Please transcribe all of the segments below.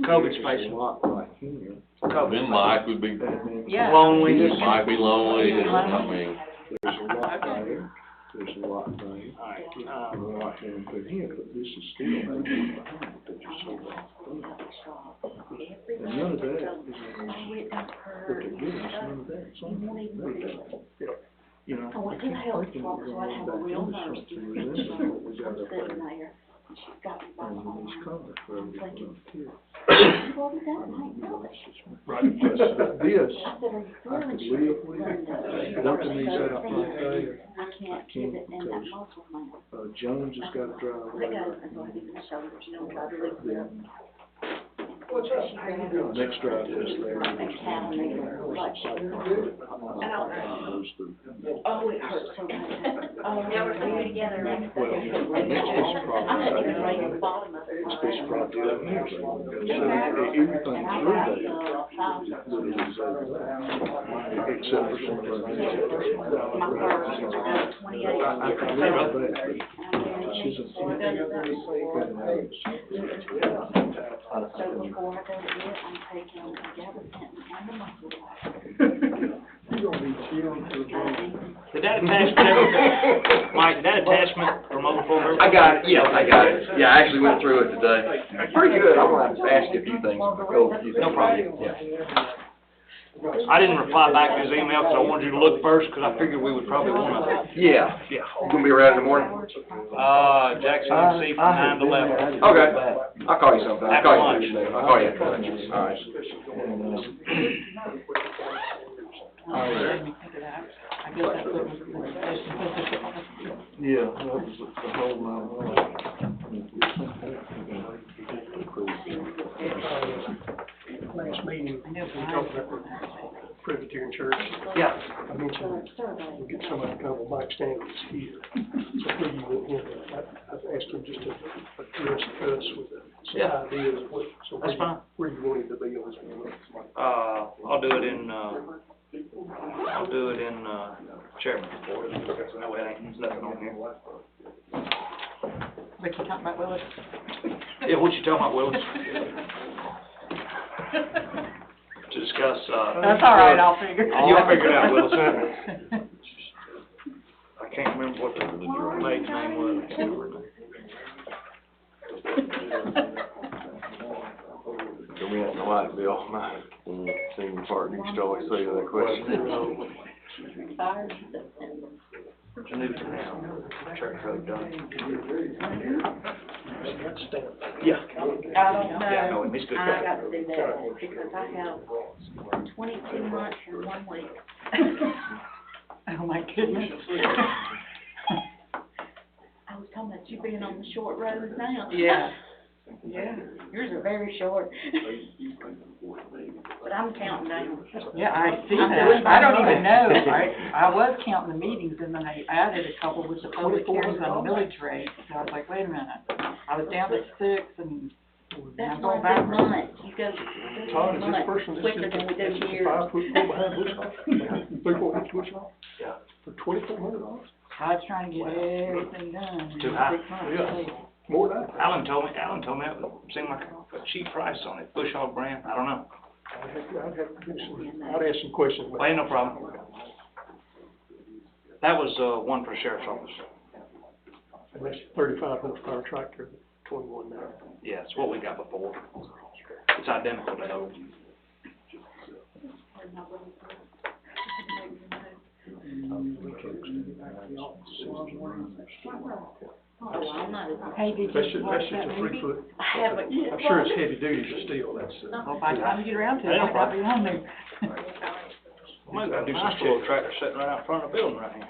COVID space. Then Mike would be Yeah. Lonely. might be lonely, and, I mean, There's a lot there, there's a lot there. Alright, A lot to put in, but this is still behind because you're so far. And none of that is, what they're giving us, none of that's on there. You know, I went to the I health can't think department, so I have a back real into nurse something who's resembling what we got up sitting there. there. And she's got me by the And arm. these comments for I'm everything thinking, up here. you've already done it, ain't you? Right, but this, I said, are you I feeling could sure? live with, working these out right there. I can't get it in that muscle now. Jones has got to drive I got away. it, so I think the shoulders, you know, try to lift it up. Next drive test there. And counting it, like, oh, it hurts so bad. Oh, Yeah, we're putting it together. Well, next is probably, I think it's right at the bottom of it. it's supposed to probably be up here. So everything's through there. Except for some of those. My first, 28. I can live with that, but she's a. So before I go to bed, I'm taking a gabapentin and a muscle. Did that attachment ever, Mike, did that attachment from overflow? I got it, yeah, I got it. Yeah, I actually went through it today. Pretty good. I want to ask you a few things. No problem. Yeah. I didn't reply back to his email because I wanted you to look first, because I figured we would probably want to. Yeah. Yeah. You gonna be around in the morning? Jackson, MC from 9 to 11. Okay. I'll call you sometime. I'll call you After later. I'll call you after lunch. All right. I guess that's what was Yeah, that was the whole Last meeting, we talked about the Presbyterian Church. Yeah. I mentioned we'll get somebody to come, well, Mike Stanley's here. So where you want him, I've asked him just to address us with some ideas of what, so That's fine. where you want him to be on this one. I'll do it in, chairman's report. That way there's nothing on here. But you talking about Willis? Yeah, what you talking about, Willis? To discuss, That's all right, I'll figure it out. You'll figure it out, Willis. I can't remember what the maid's name was. I can't remember. so we have no light bill, my senior partner used to always say that question. Fires. New to now, church road done. Yeah. I don't know. Yeah, I know him. He's a good guy. I got to do that because I have 22 months and 1 week. Oh, my goodness. I was talking about you being on the short road now. Yeah. Yeah, yours are very short. But I'm counting down. Yeah, I see that. I don't even know. I was counting the meetings and then I added a couple with the public hearings on the millage rate. So I was like, wait a minute. I was down to 6 and That's I'm one going big backwards. month. You go Todd, is this month person quicker than we do here. 5 foot 4 behind bushel? 3-4 inch bushel? Yeah. For $2,400? I was trying to get everything done in 6 Too high. months. Yeah. More than that. Alan told me that seemed like a cheap price on it, Bush Hog brand, I don't know. I'd ask some questions. Well, ain't no problem. That was, one for the sheriff's office. And that's 35 horsepower tractor, 21 now. Yeah, it's what we got before. It's identical to those. Hey, did That's you just, watch that's just that a movie? 3 foot. I haven't yet. I'm sure it's heavy duty, but still, that's, Well, by the time you get around to it, it might not be on there. Might gotta do some little tractor sitting right out in front of the building right here.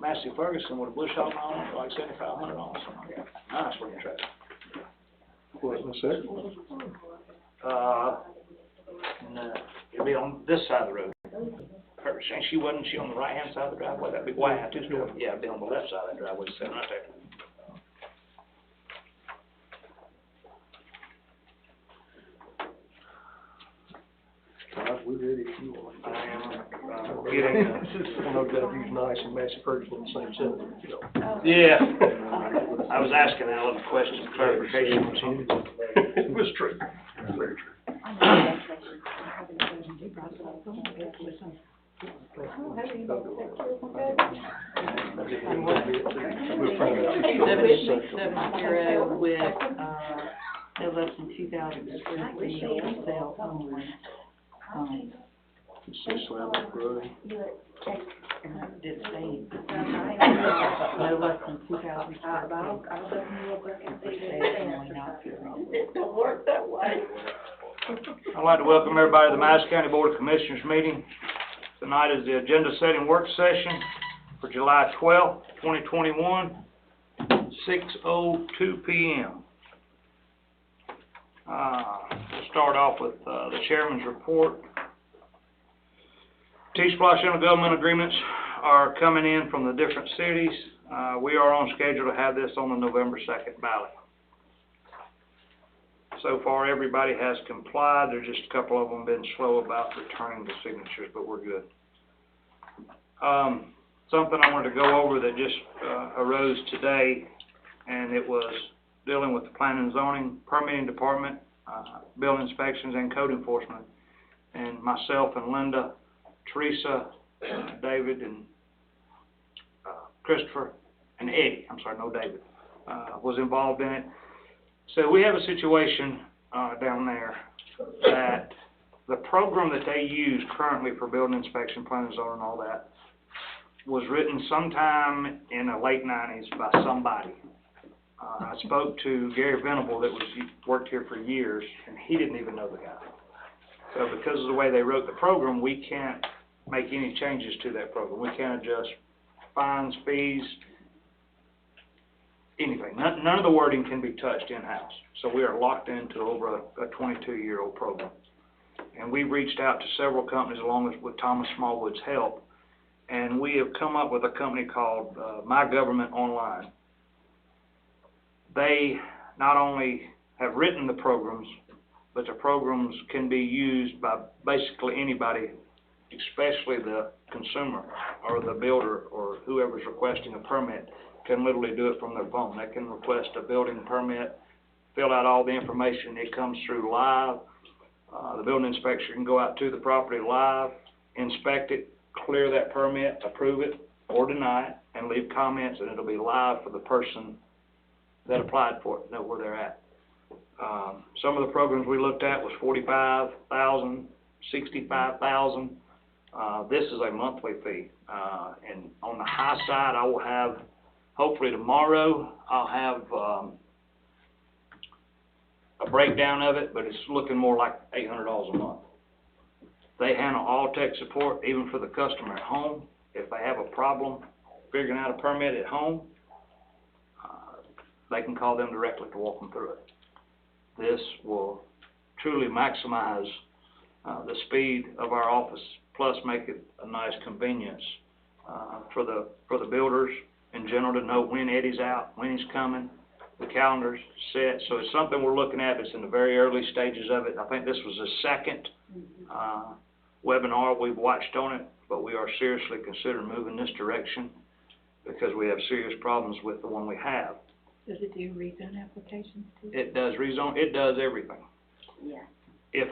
Massey Ferguson with a Bush Hog on it, like $7,500, something like that. Nice looking tractor. what, in a second? No, it'll be on this side of the road. Wasn't she on the right-hand side of the driveway, that big white house? Yeah, it'd be on the left side of that driveway, sitting right there. Todd, we're ready if you want. Getting, I know that he's nice and Massey Ferguson in the same sentence, you know. yeah, I was asking Alan a question, clarification on something. It was true, very true. Seven-zero with, no less than 2,000 square feet for sale only. Did say, no less than 2,000 square feet for sale only, not It don't work that way. I'd like to welcome everybody to the Madison County Board of Commissioners meeting. Tonight is the agenda setting work session for July 12th, 2021, 6:02 p.m. We'll start off with the chairman's report. T-Splosh intergovernmental agreements are coming in from the different cities. We are on schedule to have this on the November 2nd ballot. So far, everybody has complied. There's just a couple of them been slow about returning the signatures, but we're good. Something I wanted to go over that just arose today, and it was dealing with the planning and zoning, permitting department, building inspections, and code enforcement. And myself and Linda, Teresa, David, and Christopher, and Eddie, I'm sorry, no David, was involved in it. So we have a situation down there that the program that they use currently for building inspection, planning and zoning and all that was written sometime in the late 90s by somebody. I spoke to Gary Venable that worked here for years, and he didn't even know the guy. So because of the way they wrote the program, we can't make any changes to that program. We can't adjust fines, fees, anything. None of the wording can be touched in-house. So we are locked into over a 22-year-old program. And we reached out to several companies along with Thomas Smallwood's help, and we have come up with a company called My Government Online. They not only have written the programs, but the programs can be used by basically anybody, especially the consumer or the builder or whoever's requesting a permit can literally do it from their phone. They can request a building permit, fill out all the information. It comes through live. The building inspector can go out to the property live, inspect it, clear that permit, approve it or deny it, and leave comments, and it'll be live for the person that applied for it, know where they're at. Some of the programs we looked at was $45,000, $65,000. This is a monthly fee, and on the high side, I will have, hopefully tomorrow, I'll have a breakdown of it, but it's looking more like $800 a month. They handle all tech support, even for the customer at home. If they have a problem figuring out a permit at home, they can call them directly to walk them through it. This will truly maximize the speed of our office, plus make it a nice convenience for the builders in general to know when Eddie's out, when he's coming, the calendar's set. So it's something we're looking at. It's in the very early stages of it. I think this was the second webinar we've watched on it, but we are seriously considering moving this direction because we have serious problems with the one we have. Does it do rezone applications too? It does rezone, it does everything. Yeah. If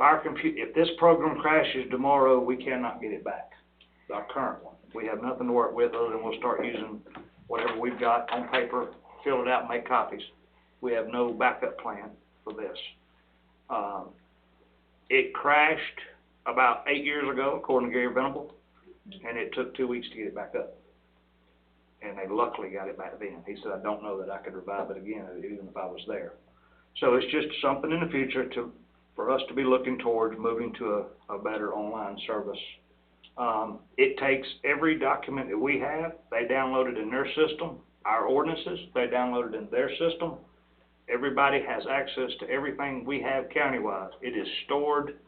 this program crashes tomorrow, we cannot get it back, our current one. We have nothing to work with other than we'll start using whatever we've got on paper, fill it out, make copies. We have no backup plan for this. It crashed about 8 years ago, according to Gary Venable, and it took 2 weeks to get it back up. And they luckily got it back then. He said, I don't know that I could revive it again, even if I was there. So it's just something in the future for us to be looking towards moving to a better online service. It takes every document that we have, they download it in their system. Our ordinances, they download it in their system. Everybody has access to everything we have county-wise. It is stored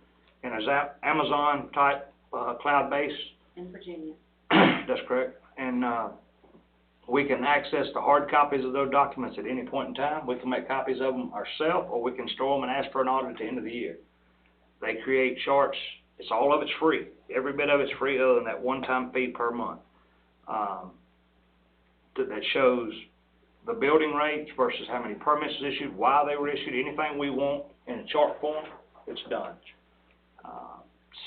in a Amazon-type cloud base. In Virginia. That's correct. And we can access the hard copies of those documents at any point in time. We can make copies of them ourselves, or we can store them and ask for an audit at the end of the year. They create charts. It's all of it's free. Every bit of it's free other than that one-time fee per month that shows the building rates versus how many permits issued, why they were issued, anything we want in a chart form, it's done.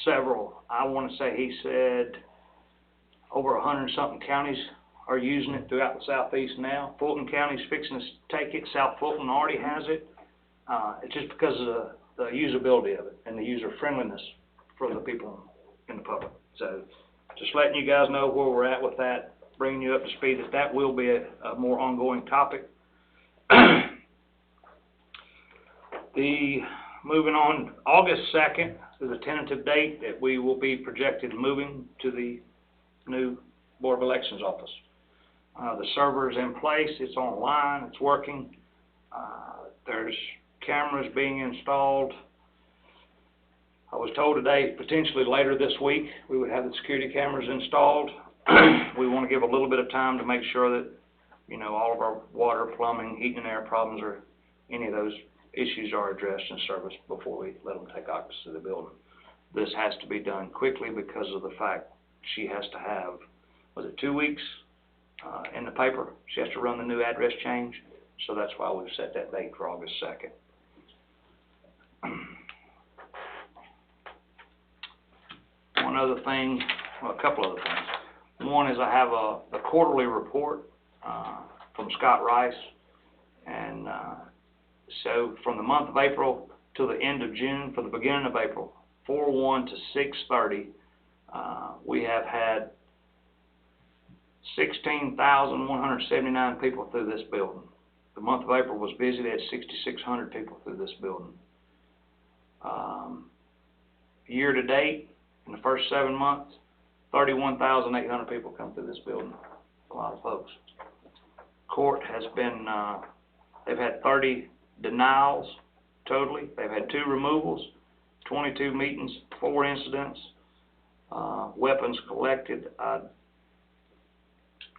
Several, I wanna say he said over 100-something counties are using it throughout the southeast now. Fulton County's fixing to take it, South Fulton already has it. It's just because of the usability of it and the user friendliness for the people in the public. So, just letting you guys know where we're at with that, bringing you up to speed that will be a more ongoing topic. Moving on, August 2nd is a tentative date that we will be projected moving to the new Board of Elections office. The server is in place, it's online, it's working. There's cameras being installed. I was told today, potentially later this week, we would have the security cameras installed. We want to give a little bit of time to make sure that, you know, all of our water, plumbing, heating and air problems or any of those issues are addressed and serviced before we let them take occupancy of the building. This has to be done quickly because of the fact she has to have, was it 2 weeks in the paper? She has to run the new address change, so that's why we've set that date for August 2nd. One other thing, well, a couple other things. One is I have a quarterly report from Scott Rice, and so from the month of April to the end of June, from the beginning of April, 4/1 to 6/30, we have had 16,179 people through this building. The month of April was busy. They had 6,600 people through this building. Year to date, in the first 7 months, 31,800 people come through this building. A lot of folks. Court has been, they've had 30 denials totally. They've had 2 removals, 22 meetings, 4 incidents, weapons collected.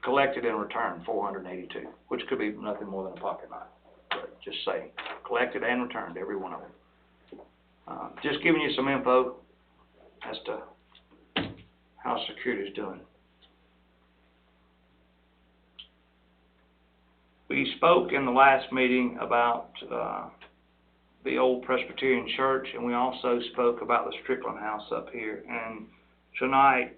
Collected and returned 482, which could be nothing more than a pocket knife. But just saying, collected and returned, every one of them. Just giving you some info as to how security is doing. We spoke in the last meeting about the old Presbyterian church, and we also spoke about the Strickland house up here. And tonight,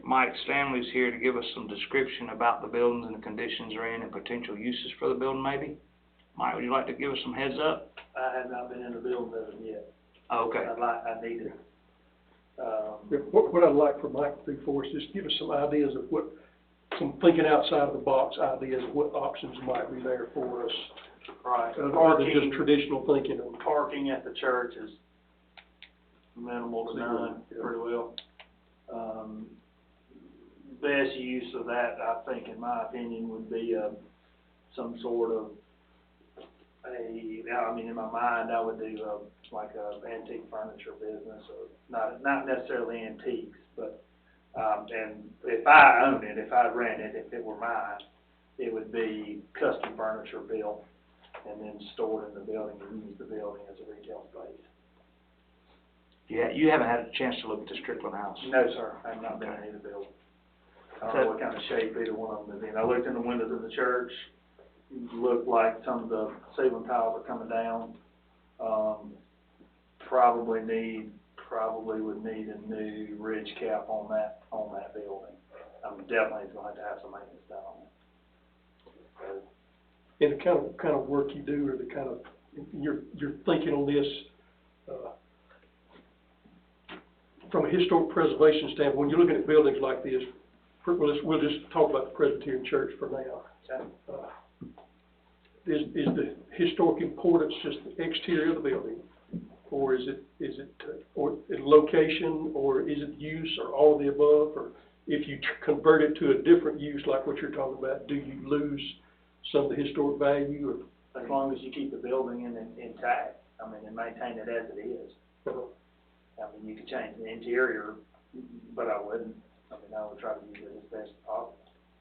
Mike Stanley's here to give us some description about the buildings and the conditions they're in and potential uses for the building, maybe. Mike, would you like to give us some heads up? I have not been in the building of it yet. Okay. I need it. What I'd like for Mike to do for us is give us some ideas of what, some thinking outside of the box ideas of what options might be there for us. Right. Other than just traditional thinking of Parking at the church is minimal to none, Yeah. pretty well. Best use of that, I think, in my opinion, would be some sort of in my mind, I would do like a antique furniture business, or not necessarily antiques, but and if I owned it, if I ran it, if it were mine, it would be custom furniture built and then stored in the building and use the building as a retail space. Yeah, you haven't had a chance to look at the Strickland house. No, sir, I have not been in either building. I don't know what kind of shape either one of them is in. I looked in the windows of the church, looked like some of the ceiling tiles are coming down. Probably would need a new ridge cap on that building. I'm definitely going to have some maintenance done on it. in the kind of work you do, or the kind of, you're thinking on this, from a historic preservation standpoint. When you're looking at buildings like this, we'll just talk about the Presbyterian Church for now. Okay. Is the historic importance just the exterior of the building, or is it or location, or is it use, or all of the above? Or if you convert it to a different use like what you're talking about, do you lose some of the historic value? Or? As long as you keep the building intact, I mean, and maintain it as it is. I mean, you could change the interior, but I wouldn't. I mean, I would try to use it as best as possible.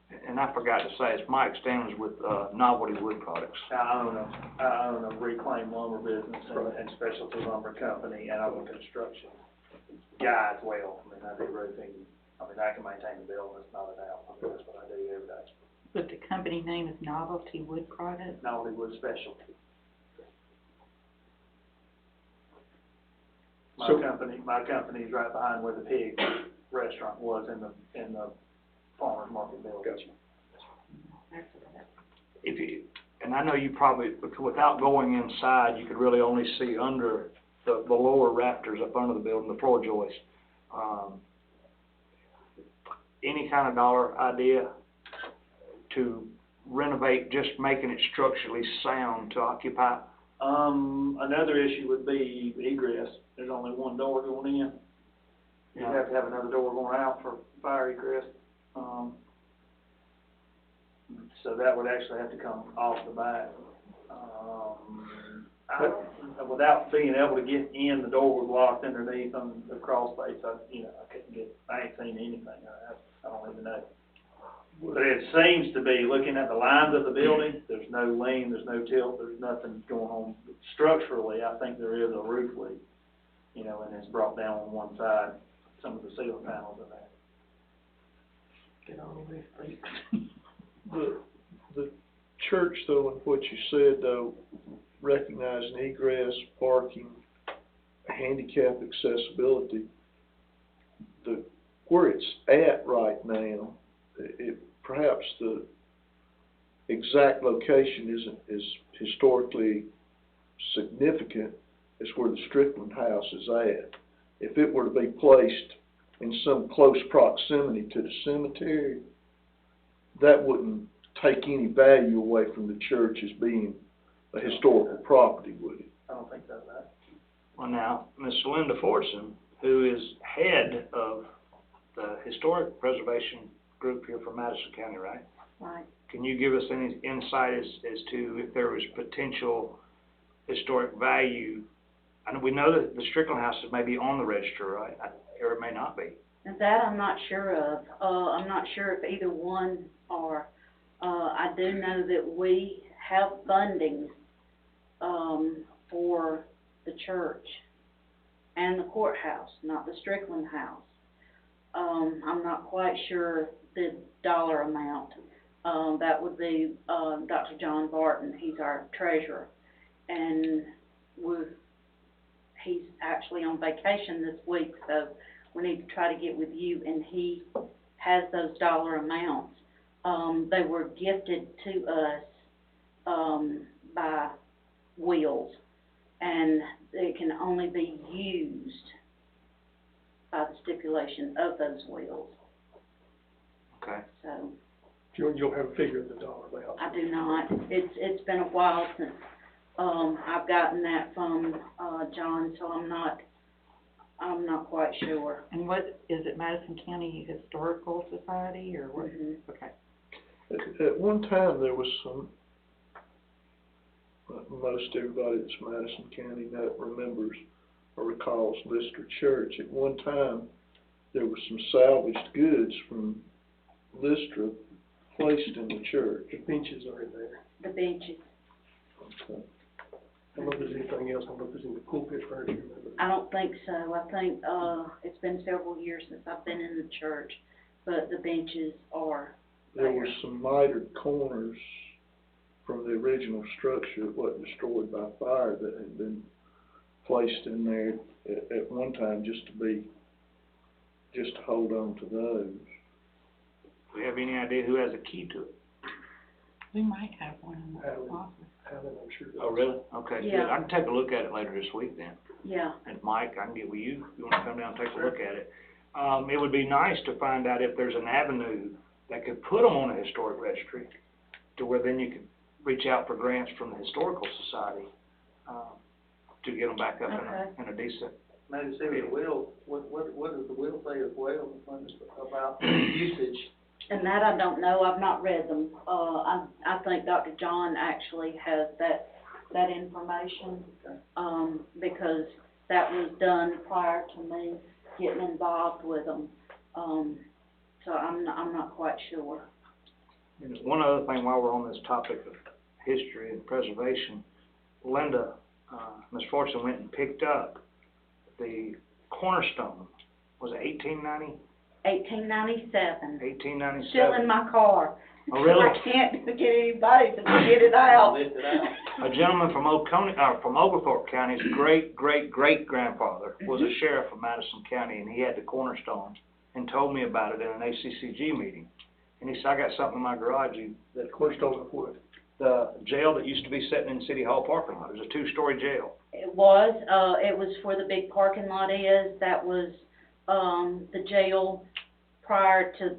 And I forgot to say, it's Mike Stanley's with Novelty Wood Products. I own a reclaimed lumber business and specialty lumber company, and I'm a construction guy as well. I mean, I do roofing. I mean, I can maintain the building, it's not a doubt. I mean, that's what I do every day. But the company name is Novelty Wood Products? Nollywood Specialty. So- My company's right behind where the pig restaurant was in the farmer's market building. Gotcha. If you, and I know you probably, without going inside, you could really only see under the lower rafters up under the building, the floor joist. Any kind of dollar idea to renovate, just making it structurally sound to occupy? Another issue would be egress. There's only one door going in. You Yeah. have to have another door going out for fire egress. So that would actually have to come off the back. Without being able to get in, the door was locked underneath on the crawl space. I ain't seen anything. I don't even know. But it seems to be, looking at the lines of the building, there's no lean, there's no tilt, there's nothing going on. Structurally, I think there is a roof leak, and it's brought down on one side, some of the ceiling panels in there. Get all the roof leaks. The church, though, in what you said, though, recognizing egress, parking, handicap accessibility, where it's at right now, perhaps the exact location isn't as historically significant as where the Strickland house is at. If it were to be placed in some close proximity to the cemetery, that wouldn't take any value away from the church as being a historical property, would it? I don't think that's right. Well, now, Ms. Linda Fortson, who is head of the Historic Preservation Group here for Madison County, right? Right. Can you give us any insight as to if there was potential historic value? I know we know that the Strickland house is maybe on the register, right? Or it may not be. And that I'm not sure of. I'm not sure if either one are. I do know that we have funding, for the church and the courthouse, not the Strickland house. I'm not quite sure the dollar amount. That would be, Dr. John Barton, he's our treasurer. And he's actually on vacation this week, so we need to try to get with you, and he has those dollar amounts. They were gifted to us, by wills, and it can only be used by the stipulation of those wills. Okay. So, You'll have a figure of the dollar amount. I do not. It's been a while since, I've gotten that from, John, so I'm not quite sure. And what, is it Madison County Historical Society, or what? Mhm. Okay. At one time, there was some, most everybody that's Madison County remembers or recalls Lister Church. At one time, there was some salvaged goods from Lister placed in the church. The benches are in there. The benches. Okay. I don't know if there's anything else. I don't know if there's any pulpit furniture. I don't think so. I think, it's been several years since I've been in the church, but the benches are There there. were some mitered corners from the original structure that wasn't destroyed by fire that had been placed in there at one time just to hold on to those. Do we have any idea who has a key to it? We might have one in the Alan. office. Alan, I'm sure. Oh, really? Okay, good. Yeah. I can take a look at it later this week then. Yeah. And Mike, I can get with you if you wanna come down and take a look at it. It would be nice to find out if there's an avenue that could put them on a historic registry, to where then you could reach out for grants from the Historical Society, to get them back up in a decent. Maybe see the will, what does the will say as well, about usage? And that I don't know. I've not read them. I think Dr. John actually has that information, because that was done prior to me getting involved with them. So I'm not quite sure. And one other thing while we're on this topic of history and preservation, Linda, Ms. Fortson went and picked up the cornerstone, was it 1890? 1897. 1897. Still in my car. Oh, really? I can't get anybody to get it out. A gentleman from from Oglethorpe County's great-great-great-grandfather was a sheriff of Madison County, and he had the cornerstones, and told me about it in an ACCG meeting. And he said, I got something in my garage, That cornerstone of what? the jail that used to be sitting in City Hall parking lot. It was a two-story jail. It was where the big parking lot is, that was, the jail prior to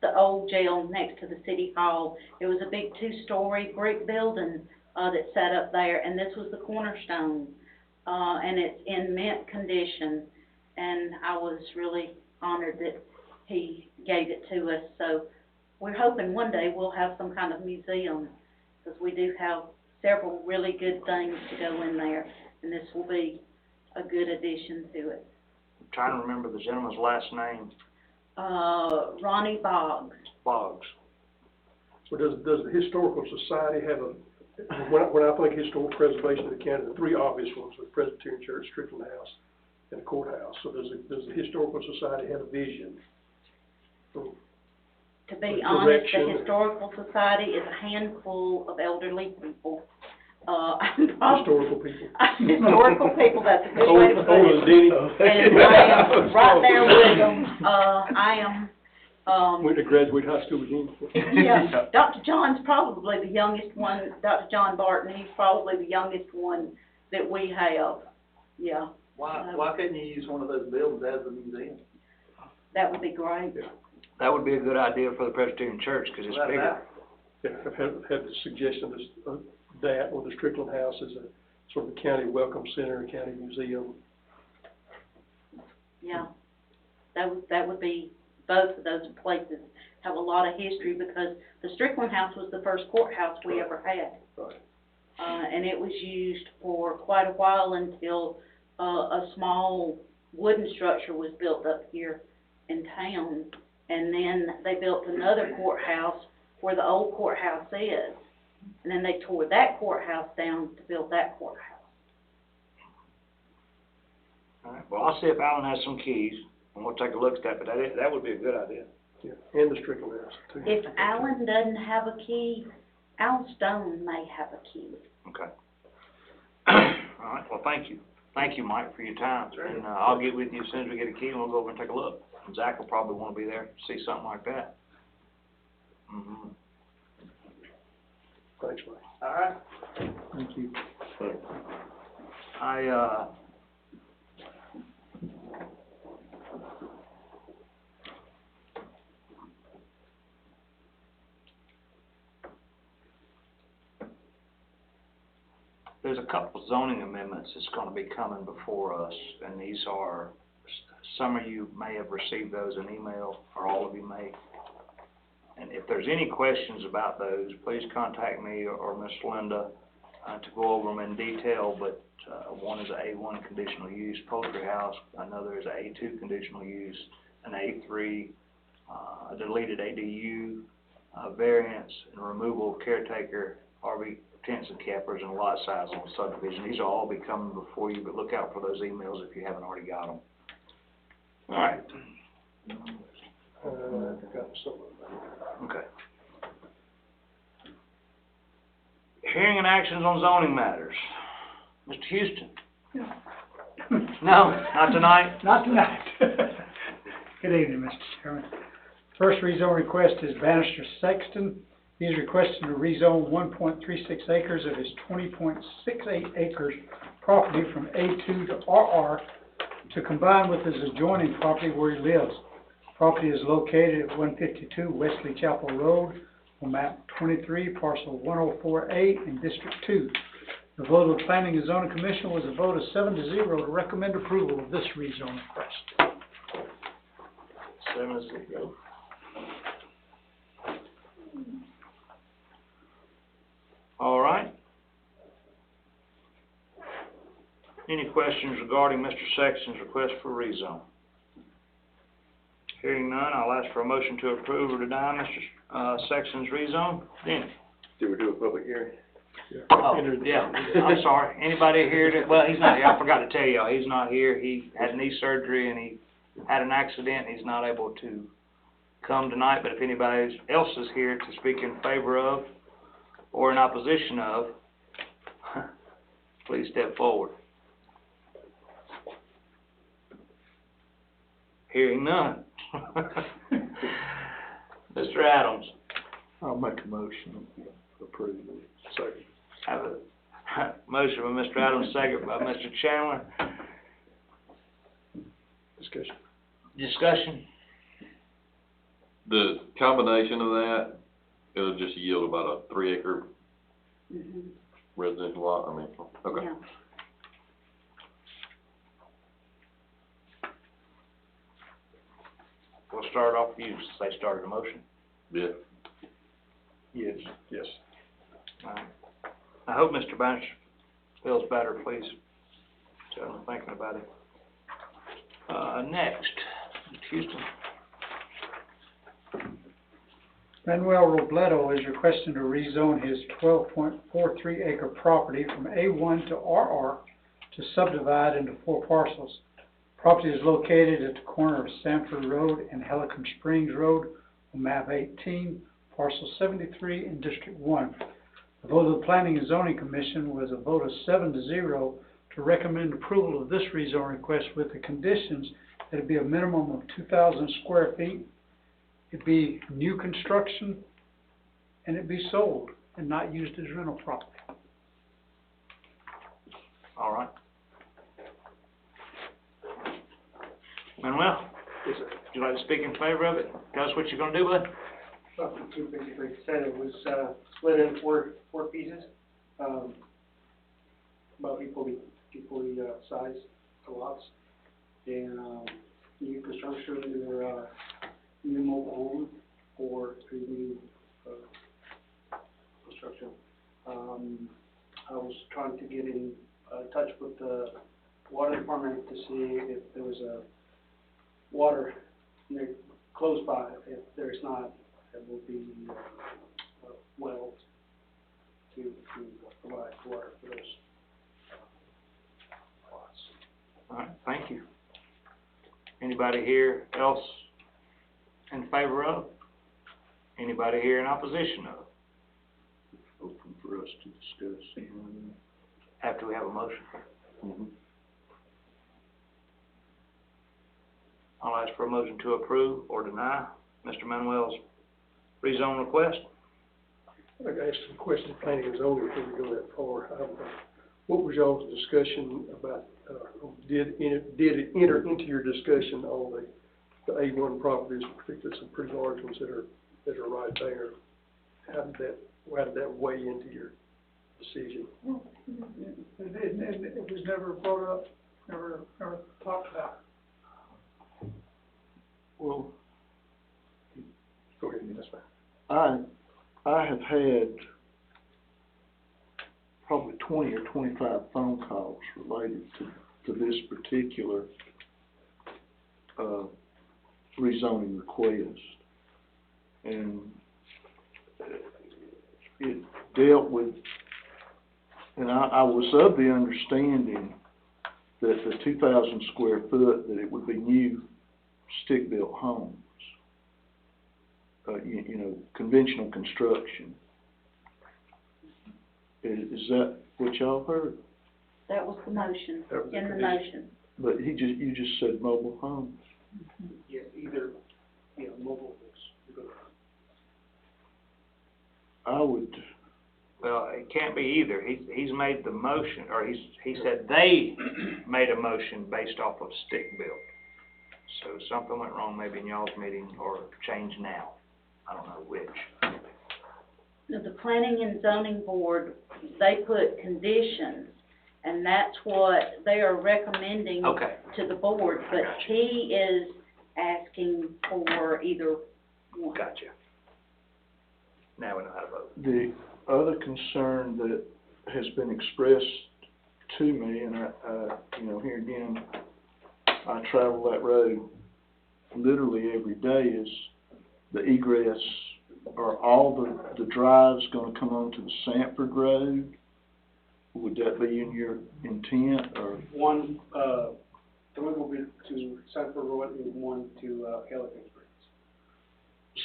the old jail next to the city hall. It was a big two-story brick building, that sat up there, and this was the cornerstone. And it's in mint condition, and I was really honored that he gave it to us. So we're hoping one day we'll have some kind of museum, because we do have several really good things to go in there, and this will be a good addition to it. I'm trying to remember the gentleman's last name. Ronnie Boggs. Boggs. So does the Historical Society have when I think historical preservation of the county, the three obvious ones are the Presbyterian Church, Strickland House, and the courthouse. So does the Historical Society have a vision? To be honest, the Direction. Historical Society is a handful of elderly people. Historical people. Historical people, that's a good way to put Older it. than Denny. And I am right there with them. I am, Went to graduate high school with him. yeah, Dr. John's probably the youngest one, Dr. John Barton, he's probably the youngest one that we have, yeah. Why couldn't you use one of those buildings as a museum? That would be great. Yeah. That would be a good idea for the Presbyterian Church, because it's bigger. Yeah, I've had the suggestion of that, or the Strickland House as a sort of a county welcome center, a county museum. Yeah, that would be, both of those places have a lot of history, because the Strickland House was the first courthouse we ever had. Right. And it was used for quite a while until, a small wooden structure was built up here in town. And then they built another courthouse where the old courthouse is. And then they tore that courthouse down to build that courthouse. All right, well, I'll see if Alan has some keys, and we'll take a look at that, but that would be a good idea. Yeah, and the Strickland House too. If Alan doesn't have a key, Al Stone may have a key. Okay. All right, well, thank you. Thank you, Mike, for your time. And I'll get with you as soon as we get a key, and we'll go over and take a look. And Zach will probably want to be there, see something like that. Mm-hmm. Thanks, Mike. All right. Thank you. There's a couple zoning amendments that's going to be coming before us, and these are, some of you may have received those in email, or all of you may. And if there's any questions about those, please contact me or Miss Linda to go over them in detail. But one is a A1 conditional use poultry house, another is a A2 conditional use, an A3, a deleted ADU, variance and removal of caretaker, RV tents and campers, and lot size on subdivision. These will all be coming before you, but look out for those emails if you haven't already got them. All right. Got some. Okay. Hearing and actions on zoning matters. Mr. Houston? No, not tonight? Not tonight. Good evening, Mr. Chairman. First rezone request is Bannister Sexton. He's requesting to rezone 1.36 acres of his 20.68 acres property from A2 to RR to combine with his adjoining property where he lives. Property is located at 152 Wesley Chapel Road on map 23, parcel 104A in District 2. The vote of the Planning and Zoning Commission was a vote of 7-0 to recommend approval of this rezone request. 7-0. All right. Any questions regarding Mr. Sexton's request for rezone? Hearing none, I'll ask for a motion to approve or deny Mr. Sexton's rezone. Denny? Did we do a public hearing? Oh, yeah, I'm sorry. Anybody here that, well, he's not here. I forgot to tell y'all, he's not here. He had knee surgery and he had an accident. He's not able to come tonight, but if anybody else is here to speak in favor of or in opposition of, please step forward. Hearing none. Mr. Adams. I'll make a motion to approve it. Second. Have a motion by Mr. Adams, second by Mr. Chandler. Discussion. Discussion? The combination of that, it'll just yield about a 3-acre Mhm. residential lot, I mean, okay. Yeah. We'll start off with you, since they started a motion. Yeah. Yes. Yes. I hope Mr. Bannister feels better, please. Tell him I'm thinking about it. Next, Houston. Manuel Robledo is requesting to rezone his 12.43 acre property from A1 to RR to subdivide into 4 parcels. Property is located at the corner of Sanford Road and Helicon Springs Road on map 18, parcel 73 in District 1. The vote of the Planning and Zoning Commission was a vote of 7-0 to recommend approval of this rezone request with the conditions that it be a minimum of 2,000 square feet, it be new construction, and it be sold and not used as rental property. All right. Manuel, Yes, sir. would you like to speak in favor of it? Tell us what you're gonna do, bud. Well, you basically said it was, split in four pieces, about equally sized lots. And, new construction, either, new mobile home or a new, construction. I was trying to get in, touch with the water department to see if there was a water near, close by. If there's not, it will be, wells to provide water for those lots. All right, thank you. Anybody here else in favor of? Anybody here in opposition of? Open for us to discuss. After we have a motion. Mhm. I'll ask for a motion to approve or deny Mr. Manuel's rezone request. I'd like to ask some questions of planning and zoning before we go that far. What was y'all's discussion about, did it enter into your discussion on the A1 properties, particularly some pretty large ones that are right there? How did that weigh into your decision? It was never brought up, never talked about. Well, Go ahead, that's fine. I have had probably 20 or 25 phone calls related to this particular, rezoning request. And it dealt with, and I was of the understanding that the 2,000 square foot, that it would be new stick-built homes. You know, conventional construction. Is that what y'all heard? That was the motion, That was the in the condition. motion. But you just said mobile homes. Yeah, either, mobile is good. I would, Well, it can't be either. He's made the motion, or he said they made a motion based off of stick built. So something went wrong maybe in y'all's meeting, or changed now. I don't know which. Now, the Planning and Zoning Board, they put conditions, and that's what they are recommending Okay. to the board, I but got he is asking for either one. Gotcha. Now we know how to vote. the other concern that has been expressed to me, and here again, I travel that road literally every day, is the egress. Are all the drives gonna come onto the Sanford Road? Would that be in your intent, or? One, three will be to Sanford Road and one to, Helicon Springs.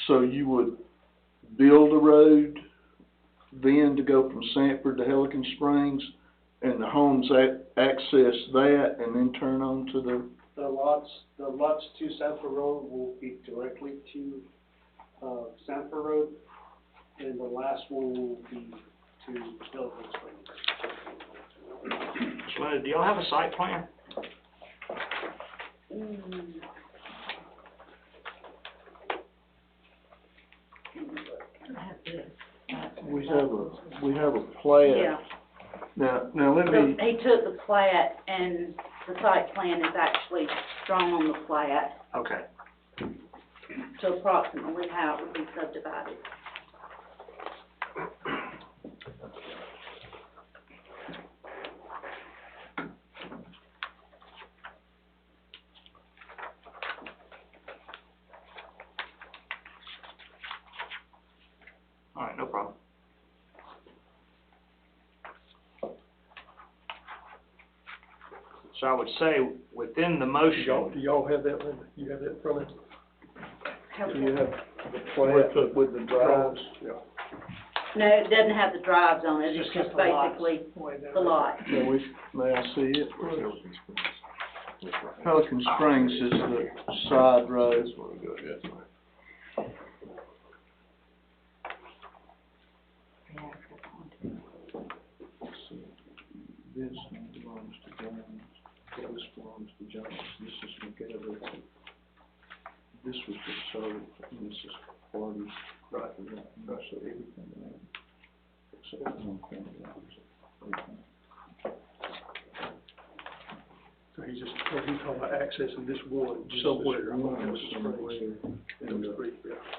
So you would build a road then to go from Sanford to Helicon Springs, and the homes access that and then turn on to The lots to Sanford Road will be directly to, Sanford Road, and the last one will be to Helicon Springs. So, do y'all have a site plan? we have a plan. Yeah. Now let me, He took the plat, and the site plan is actually drawn on the plat Okay. to approximately how it would be subdivided. All right, no problem. So I would say, within the motion, Do y'all have that, Linda? You have that in front of you? do you have the plan with the drives? Yeah. No, it doesn't have the drives on it, it's Just just the lots. basically the lot. May I see it? Helicon Springs is the side road. This belongs to Jones, this belongs to Jones, this is McGavin. This was the sold, and this is party, right, so everything around, except one thing around. So he's talking about accessing this one somewhere. One somewhere, and the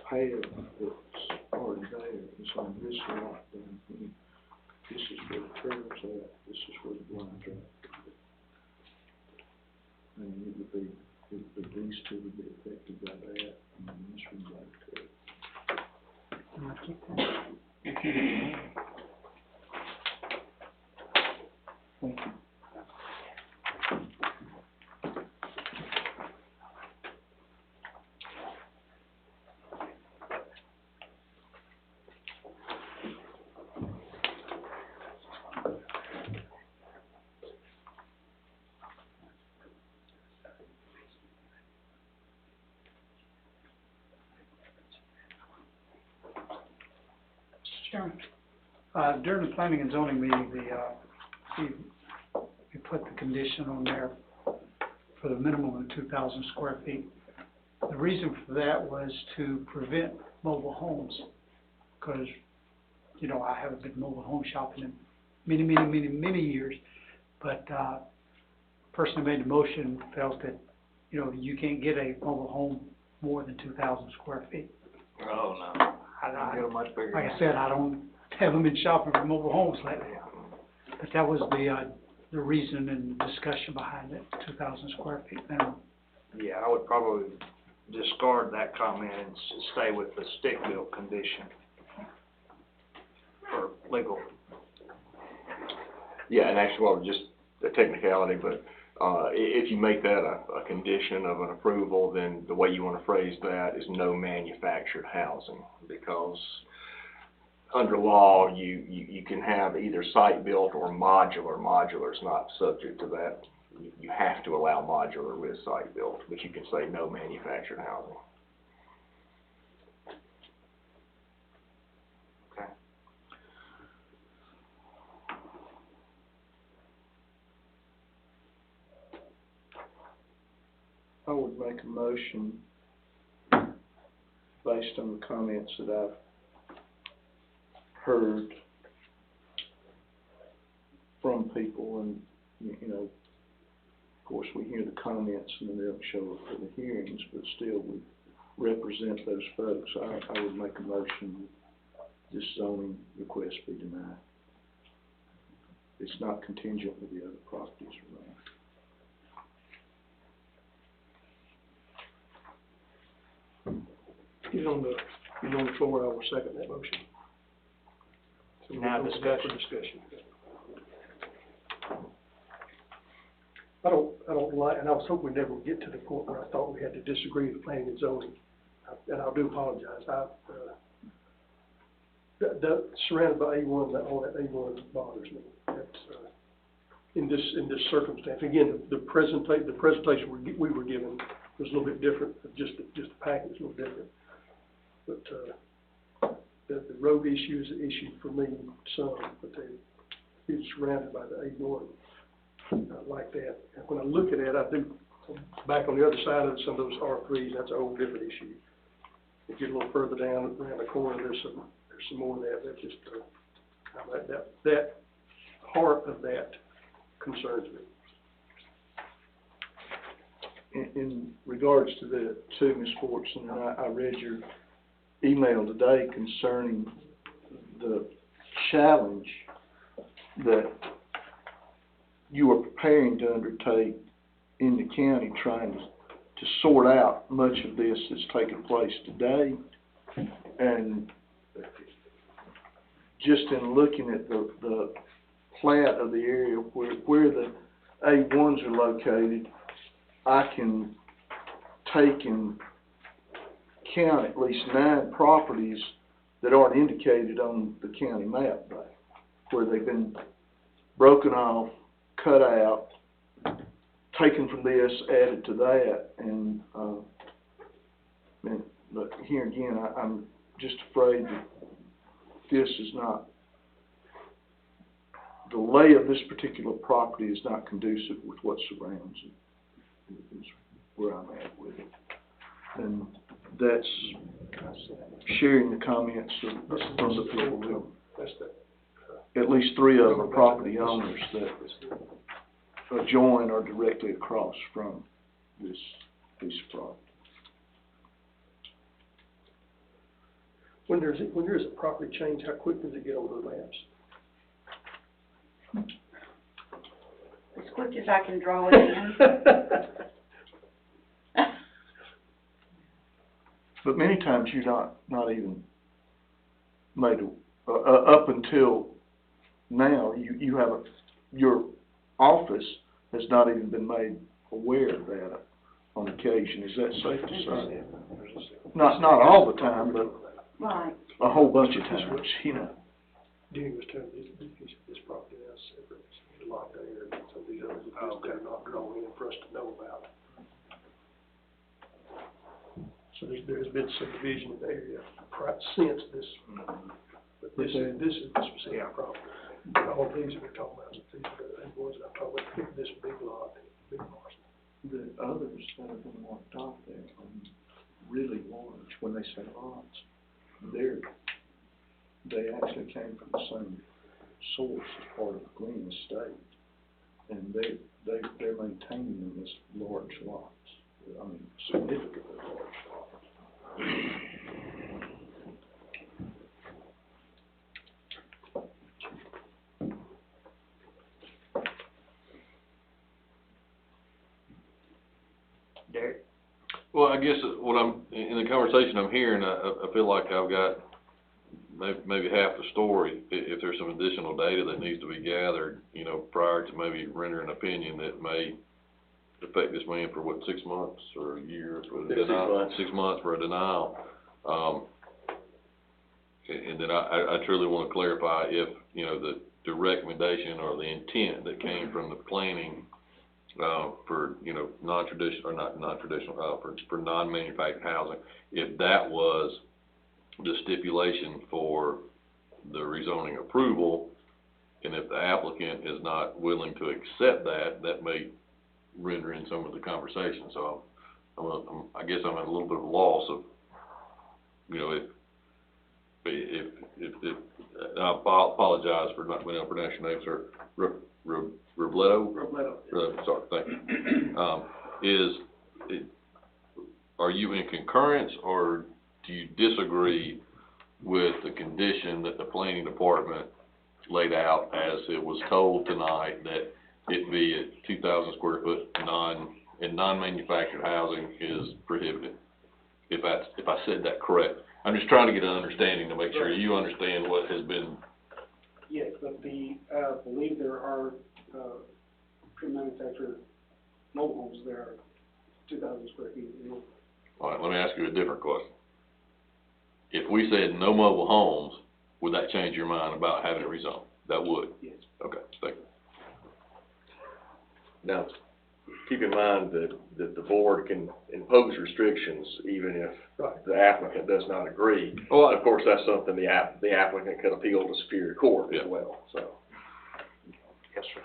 pad that's already there is on this lot, and this is where the trail's at, this is where the blinds are. And it would be, these two would be affected by that, and then this would go to it. Thank you. During the planning and zoning meeting, we put the condition on there for the minimum of 2,000 square feet. The reason for that was to prevent mobile homes, because, you know, I haven't been mobile home shopping in many years, but the person who made the motion felt that, you know, you can't get a mobile home more than 2,000 square feet. oh, no. Get a much bigger. Like I said, I haven't been shopping for mobile homes lately, but that was the reason and discussion behind it, 2,000 square feet minimum. Yeah, I would probably discard that comment and stay with the stick-built condition for legal. Yeah, and actually, well, just a technicality, but, if you make that a condition of an approval, then the way you want to phrase that is no manufactured housing, because under law, you can have either site-built or modular. Modular is not subject to that. You have to allow modular with site-built, but you can say no manufactured housing. Okay. I would make a motion based on the comments that I've heard from people, and, you know, of course, we hear the comments and then they don't show up for the hearings, but still we represent those folks. I would make a motion this zoning request be denied. It's not contingent with the other properties around. He's on the floor, I will second that motion. So we'll Now go back discussion. for discussion. I don't like, and I was hoping we'd never get to the point where I thought we had to disagree with planning and zoning. and I do apologize, that surrounded by A1, all that A1 bothers me. That's, in this circumstance, again, the presentation we were given was a little bit different, just the package was a little different. But, the road issue is an issue for me, some, but it's surrounded by the A1, like that. And when I look at it, I do, back on the other side of some of those R3s, that's a whole different issue. If you get a little further down around the corner, there's some more of that. That just, that heart of that concerns me. In regards to that too, Ms. Fortson, I read your email today concerning the challenge that you are preparing to undertake in the county, trying to sort out much of this that's taking place today. And just in looking at the plat of the area where the A1s are located, I can take and count at least 9 properties that aren't indicated on the county map, where they've been broken off, cut out, taken from this, added to that, but here again, I'm just afraid that this is not, the lay of this particular property is not conducive with what surrounds it, is where I'm at with it. And that's sharing the comments from the people who, at least 3 of them are property owners that adjoin or directly across from this piece of property. When there's a property change, how quick does it get on the maps? As quick as I can draw it in. But many times you're not even made up until now. You have your office has not even been made aware of that on occasion. Is that safe to say? Not all the time, but Right. a whole bunch of times, you know. Dean was telling me this property now is separate, it's locked there, and some of these others are not drawn in for us to know about. So there's been some division in the area since this, but this is the specific property. All these that we're talking about, these are the ones that I'm talking about, this big lot, big parcel. The others that have been marked off there are really large. When they say lots, they actually came from the same source as part of the Glen estate, and they're maintaining them as large lots. I mean, significantly large lots. Derek? Well, I guess what in the conversation I'm hearing, I feel like I've got maybe half the story. If there's some additional data that needs to be gathered, you know, prior to maybe rendering an opinion that may affect this man for 6 months or a year for a denial, 6 months for a denial. And then I truly want to clarify if, you know, the recommendation or the intent that came from the planning for, you know, for non-manufactured housing, if that was the stipulation for the rezoning approval, and if the applicant is not willing to accept that, that may render in some of the conversation. So I guess I'm at a little bit of a loss of, you know, if I apologize for not being able to pronounce your name, sir. Robledo? Robledo. Sorry, thank you. Are you in concurrence, or do you disagree with the condition that the planning department laid out as it was told tonight, that it be at 2,000 square foot non-manufactured housing is prohibited? If I said that correct. I'm just trying to get an understanding to make sure you understand what has been. Yes, but I believe there are, pre-manufactured mobile homes that are 2,000 square feet, you know. All right, let me ask you a different question. If we said no mobile homes, would that change your mind about having it rezoned? That would? Yes. Okay, thank you. Now, keep in mind that the board can impose restrictions even if Right. the applicant does not agree. Well, Of course, that's something the applicant could appeal to Superior Court as Yeah. well, so. yes, sir.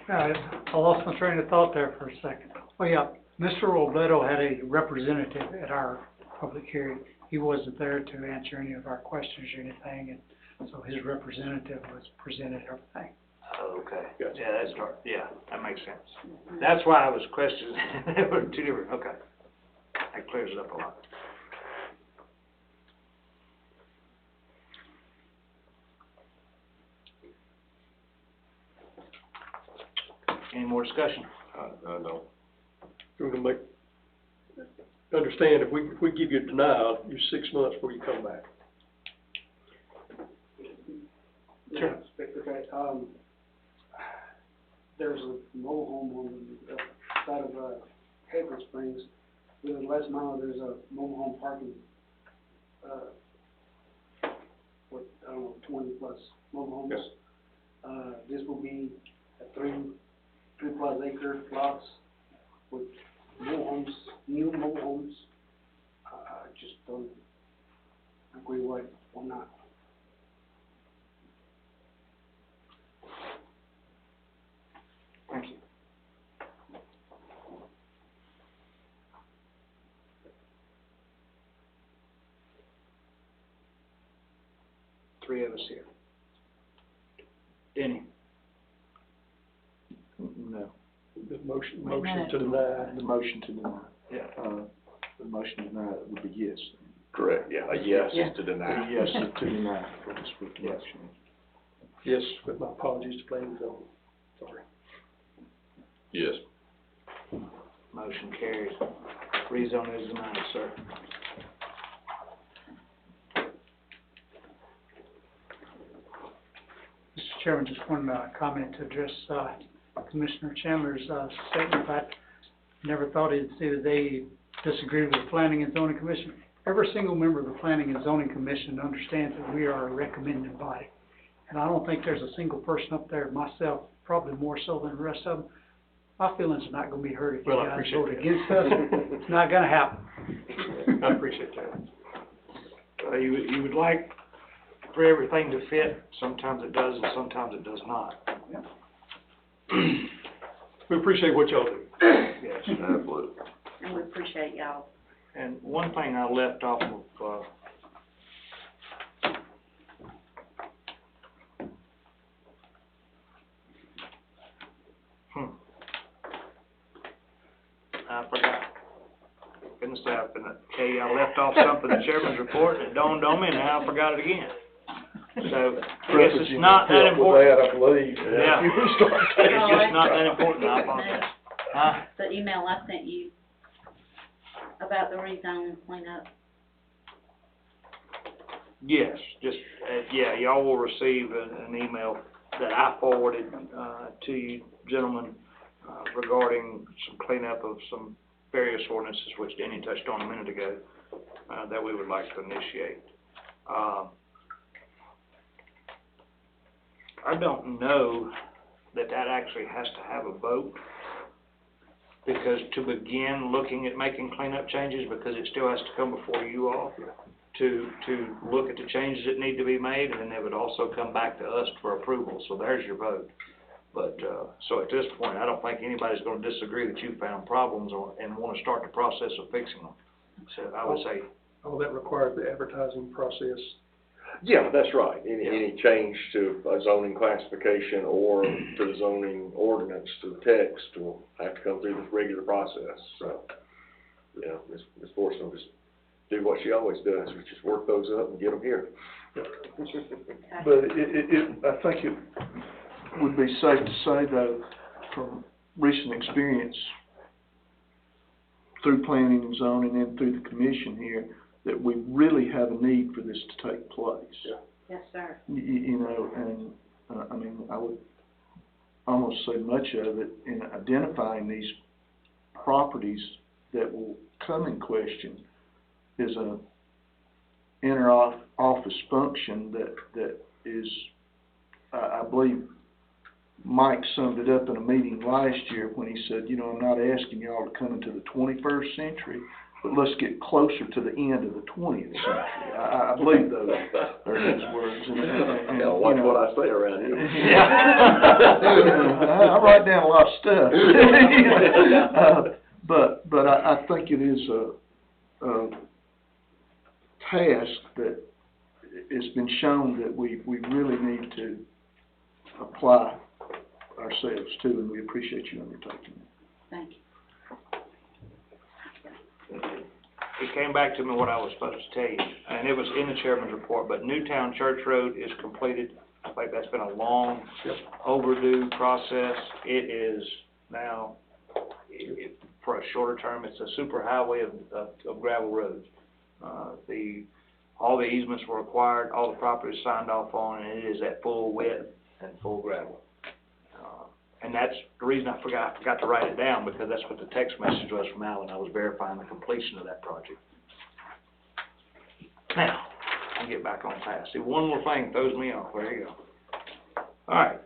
I lost my train of thought there for a second. Oh, yeah, Mr. Robledo had a representative at our public hearing. He wasn't there to answer any of our questions or anything, and so his representative was presented everything. Okay, Gotcha. yeah, that's hard, yeah, that makes sense. That's why I was questioning, they were two different, okay. That clears it up a lot. Any more discussion? No. We're gonna make, understand, if we give you a denial, you're 6 months before you come back. Sure. Okay, there's a mobile home on the side of, Hayward Springs. Within less mile, there's a mobile home parking, with, I don't know, 20+ mobile homes. This will be a 3+ acre lots with mobile homes, new mobile homes. I just don't agree why not. Thank you. Three of us here. Denny? No, The motion Wait a minute. to deny. the motion to deny. Yeah. The motion to deny would be yes. Correct, yeah, a yes Yeah. is to deny. A yes is to deny for this motion. Yes, with my apologies to planning and zoning. Sorry. Yes. Motion carries. Rezone is denied, sir. Mr. Chairman, just one comment to address Commissioner Chandler's statement. I never thought he'd say that they disagreed with the Planning and Zoning Commission. Every single member of the Planning and Zoning Commission understands that we are a recommending body. And I don't think there's a single person up there, myself, probably more so than the rest of them. My feelings are not gonna be hurt if you Well, I guys appreciate vote that. against us. It's not gonna happen. I appreciate that. You would like for everything to fit, sometimes it does and sometimes it does not. We appreciate what y'all do. Yes. Absolutely. And we appreciate y'all. And one thing I left off of, I forgot. Goodness, I've been, okay, I left off something in the chairman's report, and it dawned on me, and now I forgot it again. So, I guess it's not that important. I believe. Yeah. It's just not that important, I apologize. Huh? The email I sent you about the rezone cleanup. Yes, just, yeah, y'all will receive an email that I forwarded, to you gentlemen, regarding some cleanup of some various ordinances, which Denny touched on a minute ago, that we would like to initiate. I don't know that actually has to have a vote, because to begin looking at making cleanup changes, because it still has to come before you all to look at the changes that need to be made, and then they would also come back to us for approval, so there's your vote. But, so at this point, I don't think anybody's gonna disagree that you found problems and wanna start the process of fixing them. So I would say, All that requires the advertising process. Yeah, that's right. Any change to a zoning classification or to the zoning ordinance, to the text, will have to come through this regular process, so. You know, Ms. Forrest will just do what she always does, which is work those up and get them here. But I think it would be safe to say, though, from recent experience through planning and zoning and through the commission here, that we really have a need for this to take place. Yes, sir. You know, and, I mean, I would almost say much of it in identifying these properties that will come in question is an inter-office function that is, I believe Mike summed it up in a meeting last year when he said, you know, I'm not asking y'all to come into the 21st century, but let's get closer to the end of the 20th century. I believe those are his words. And, Yeah, watch you know, what I say around here. Yeah. I write down a lot of stuff. But I think it is a task that it's been shown that we really need to apply ourselves to, and we appreciate you undertaking it. Thank you. It came back to me what I was supposed to tell you, and it was in the chairman's report, but Newtown Church Road is completed. I think that's been a long overdue process. It is now, for a shorter term, it's a super highway of gravel roads. All the easements were acquired, all the property is signed off on, and it is at full width and full gravel. And that's the reason I forgot to write it down, because that's what the text message was from Alan. I was verifying the completion of that project. Now, I'll get back on task. See, one more thing throws me off. There you go. All right,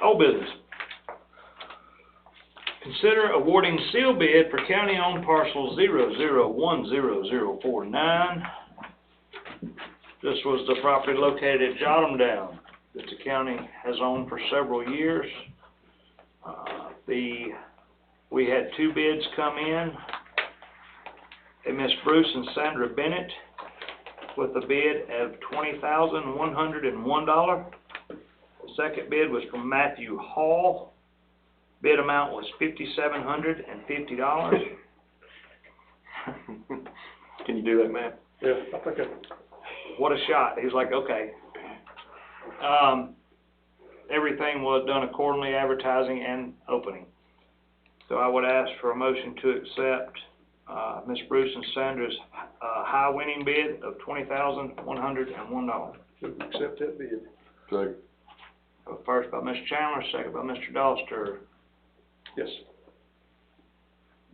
old business. Consider awarding seal bid for county-owned parcel 0010049. This was the property located at Jotham Down that the county has owned for several years. We had two bids come in. Miss Bruce and Sandra Bennett with a bid of $20,101. The second bid was from Matthew Hall. Bid amount was $5,750. Can you do that, Matt? Yeah, I think What a shot. He was like, okay. Everything was done accordingly, advertising and opening. So I would ask for a motion to accept Ms. Bruce and Sandra's high winning bid of $20,101. accept that bid. Second. First by Mr. Chandler, second by Mr. Doster. Yes.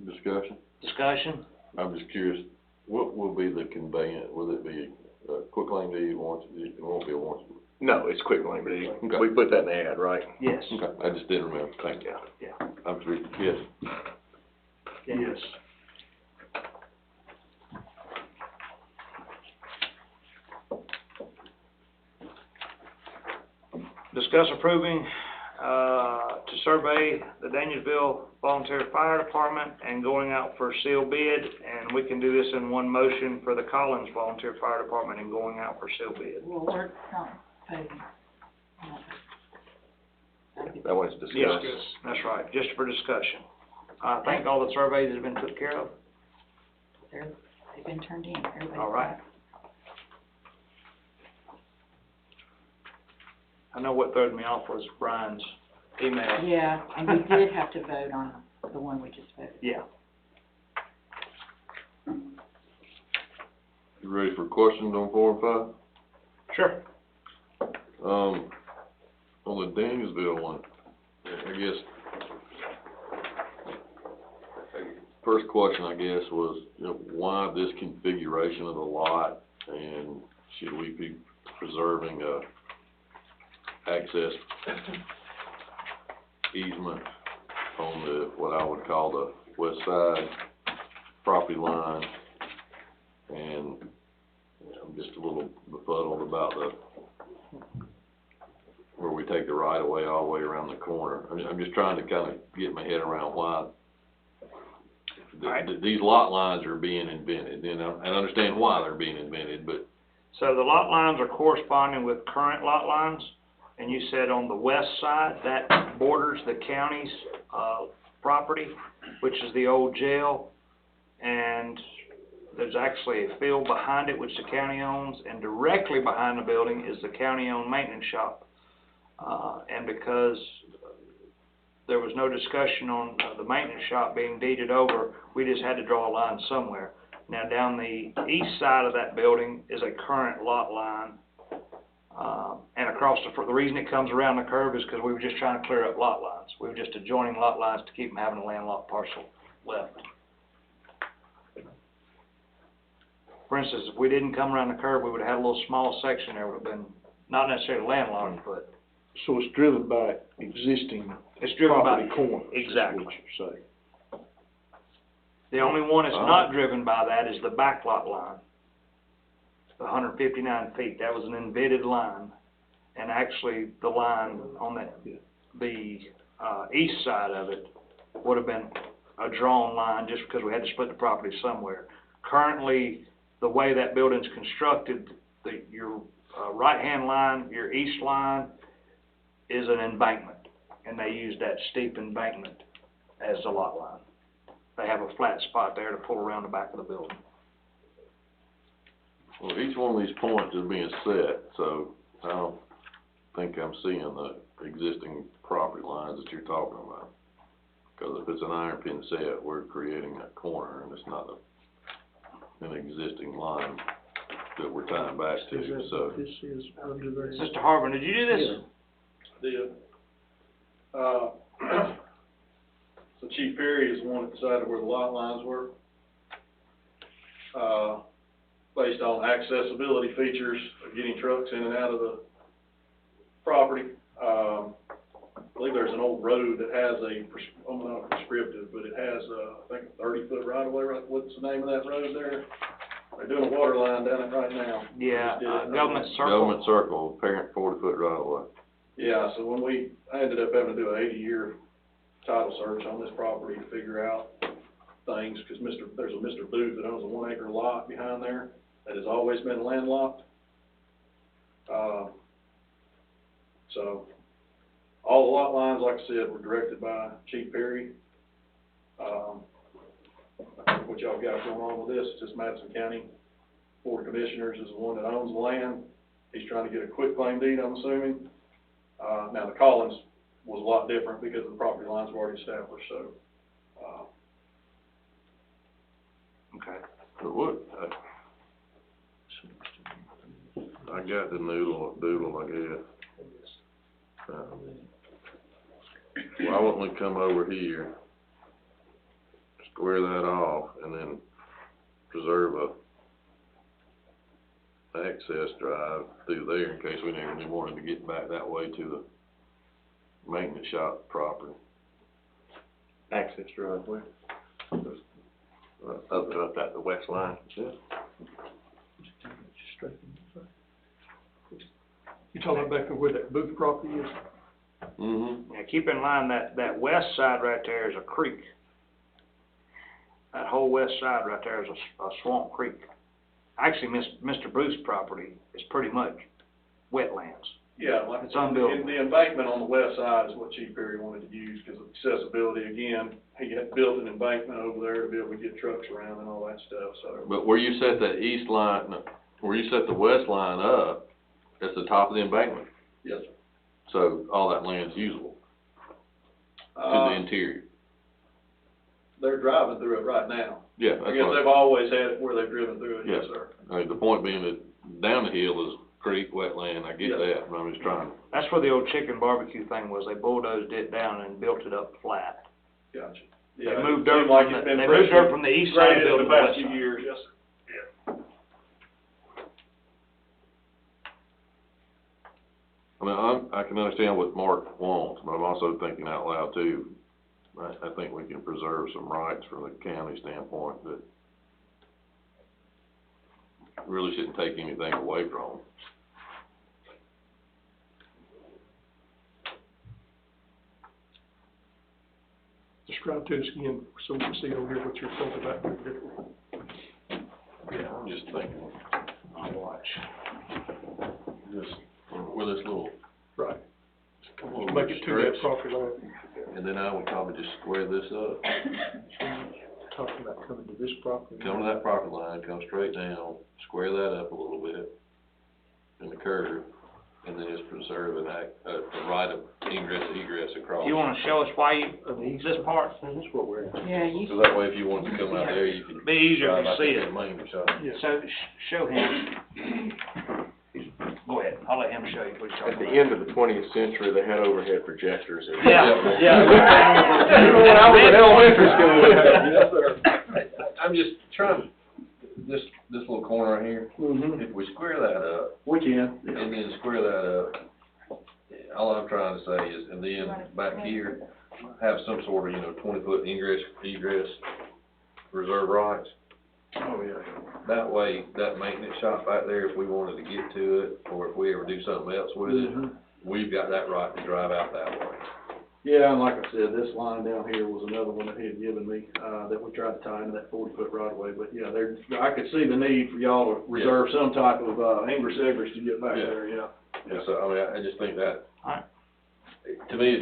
Discussion? Discussion? I'm just curious, what will be the conveyance? Will it be a quick claim deed, warranty deed? It won't be a warranty. No, it's quick lane, but Okay. we put that in the ad, right? Yes. Okay, I just didn't remember. Thank you. Yeah. I'm sorry. Yes. Yes. Discuss approving, to survey the Danielsville Volunteer Fire Department and going out for seal bid, and we can do this in one motion for the Collins Volunteer Fire Department and going out for seal bid. Well, we're not paying. That one's discussed. Yes, that's right, just for discussion. I think all the surveys have been took care of. They've been turned in, everybody's. All right. I know what threw me off was Brian's email. Yeah, and we did have to vote on the one we just voted. Yeah. You ready for questions on 4 and 5? Sure. On the Danielsville one, I guess, first question, I guess, was, you know, why this configuration of the lot, and should we be preserving access easement on the, what I would call the west side property line? And I'm just a little befuddled about where we take the right of way all the way around the corner. I'm just trying to kind of get my head around why these lot lines are being invented, you know, and understand why they're being invented, but. So the lot lines are corresponding with current lot lines, and you said on the west side, that borders the county's, property, which is the old jail, and there's actually a field behind it which the county owns, and directly behind the building is the county-owned maintenance shop. And because there was no discussion on the maintenance shop being deeded over, we just had to draw a line somewhere. Now, down the east side of that building is a current lot line, and across the reason it comes around the curve is because we were just trying to clear up lot lines. We were just adjoining lot lines to keep them having a landlocked parcel left. For instance, if we didn't come around the curve, we would've had a little small section there, would've been, not necessarily landlocked, but So it's driven by existing it's driven by. property corners, is Exactly. what you're saying. The only one that's not driven by that is the backlot line. The 159 feet, that was an embedded line, and actually the line on the east side of it would have been a drawn line just because we had to split the property somewhere. Currently, the way that building's constructed, your right-hand line, your east line is an embankment, and they use that steep embankment as the lot line. They have a flat spot there to pull around the back of the building. Well, each one of these points is being set, so I don't think I'm seeing the existing property lines that you're talking about. Because if it's an iron pin set, we're creating a corner, and it's not an existing line that we're tying back Is to, that so. what this is under there? Mr. Harvin, did you do this? So Chief Perry is the one that decided where the lot lines were, based on accessibility features of getting trucks in and out of the property. I believe there's an old road that has not prescriptive, but it has, I think a 30-foot right-of-way, right? What's the name of that road there? They're doing a water line down it right now. Yeah, Just did it. Government Circle. Government Circle, parent 40-foot right of way. Yeah, so when I ended up having to do an 80-year title search on this property to figure out things, because there's a Mr. Booth that owns a 1-acre lot behind there that has always been landlocked. So all the lot lines, like I said, were directed by Chief Perry. I think what y'all got going on with this is just Madison County Board of Commissioners is the one that owns the land. He's trying to get a quitclaim deed, I'm assuming. Now the Collins was a lot different because the property lines were already established, so, Okay. But what, I got the doodle, I guess. Why wouldn't we come over here, square that off, and then preserve a access drive through there in case we never really wanted to get back that way to the maintenance shop property? Access driveway. Up at the west line. Yeah. You talking about back where that Booth property is? Mm-hmm. Now, keep in mind that west side right there is a creek. That whole west side right there is a swamp creek. Actually, Mr. Bruce's property is pretty much wetlands. yeah, like, It's unbuildable. the embankment on the west side is what Chief Perry wanted to use because of accessibility. Again, he had built an embankment over there to be able to get trucks around and all that stuff, so. But where you set that east line, no, where you set the west line up, that's the top of the embankment. Yes, sir. So all that land's usable to the interior. They're driving through it right now. Yeah, that's I guess what, they've always had it where they've driven through it, yes, Yeah. sir. I mean, the point being that down the hill is creek, wetland, I get Yeah. that, but I'm just trying. That's where the old chicken barbecue thing was. They bulldozed it down and built it up flat. Gotcha. They Yeah, moved it dirt seemed like from it's the, been they moved dirt from the east side of the graded in building the to the past west few side. years, yes, sir. Yeah. I mean, I can understand what Mark wants, but I'm also thinking out loud too. I think we can preserve some rights from the county standpoint that really shouldn't take anything away from them. Describe to us again, so we can see over here what you're talking about doing differently. Yeah, I'm just thinking, I'll watch. Just, with this little, Right. little Make it to that stretch, property line. and then I would probably just square this up. Talking about coming to this property. Come to that property line, come straight down, square that up a little bit in the curve, and then just preserve a right of ingress, egress across. You wanna show us why you, this part? That's what we're at. Yeah, you, So that way, if you wanted to come out there, you can. Be easier to drive out see to it. the main shop. So, show him. Go ahead, I'll let him show you what he's At talking the about. end of the 20th century, they had overhead projectors. Yeah, You know, when I was in elementary school. Yes, sir. I'm just trying, this little corner corner right here, Mm-hmm. if we square that up, We can, yeah. and then square that up, all I'm trying to say is, and then back here, have some sort of, 20-foot ingress, egress, reserve rights. Oh, yeah. That way, that maintenance shop back there, if we wanted to get to it, or if we ever do something else with it, Mhm. we've got that right to drive out that way. Yeah, and like I said, this line down here was another one that he had given me, that we tried to tie into that 40-foot right of way, but yeah, I could see the need for y'all to reserve some type of, ingress egress to get back Yeah. there, yeah. And so, I mean, I just think that, Alright. to me, it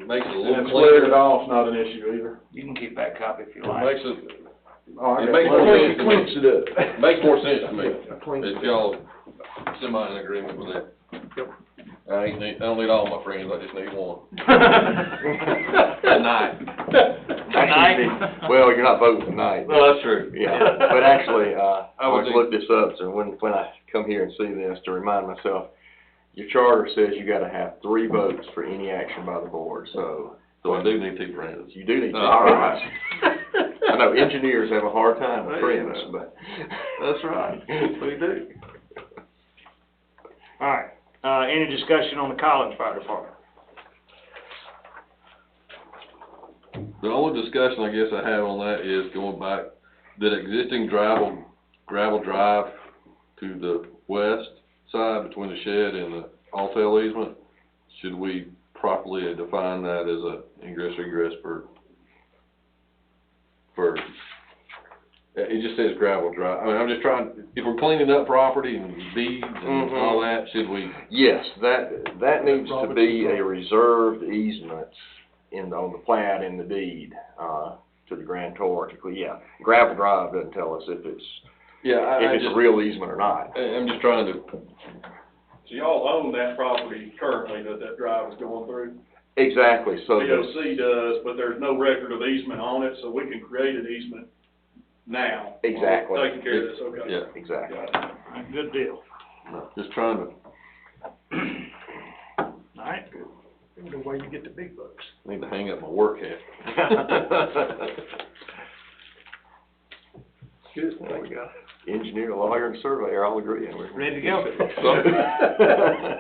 makes it a And little squared it cleaner. off's not an issue either. You can keep that copy if you It like. makes it, Oh, I It got makes plenty. more sense to me. Cleans it up. makes more sense to me, Cleans it if up. y'all semi in agreement with that. Yep. I don't need all my friends, I just need one. Tonight. Tonight? Well, you're not voting tonight. No, that's true. Yeah, but actually, I I would always look this up, so when I come here and see this, to remind myself, your charter says you gotta have 3 votes for any action by the board, so. So I do need 2 friends. You do need to. All right. I know engineers have a hard time with friends, but. That's right, we do. Alright, any discussion on the Collins Fire Department? The only discussion I guess I have on that is going back, that existing gravel drive to the west side between the shed and the Altel easement, should we properly define that as a ingress egress for, it just says gravel drive. I mean, I'm just trying, if we're cleaning up property and deeds and all that, should we? Yes, that needs to be a reserved easement on the plat and the deed, to the grantor. Yeah, gravel drive doesn't tell us if it's, Yeah, if it's a real easement or not. I'm just trying to, So y'all own that property currently that drive is going through? Exactly, so. BOC does, but there's no record of easement on it, so we can create an easement now. Exactly. Taking care of this, okay. yeah, Exactly. Got it. Alright, good deal. just trying to, Alright, The way you get the big bucks. need to hang up my work hat. Good. There we go. Engineer, lawyer, and surveyor all agreeing. We're ready to go?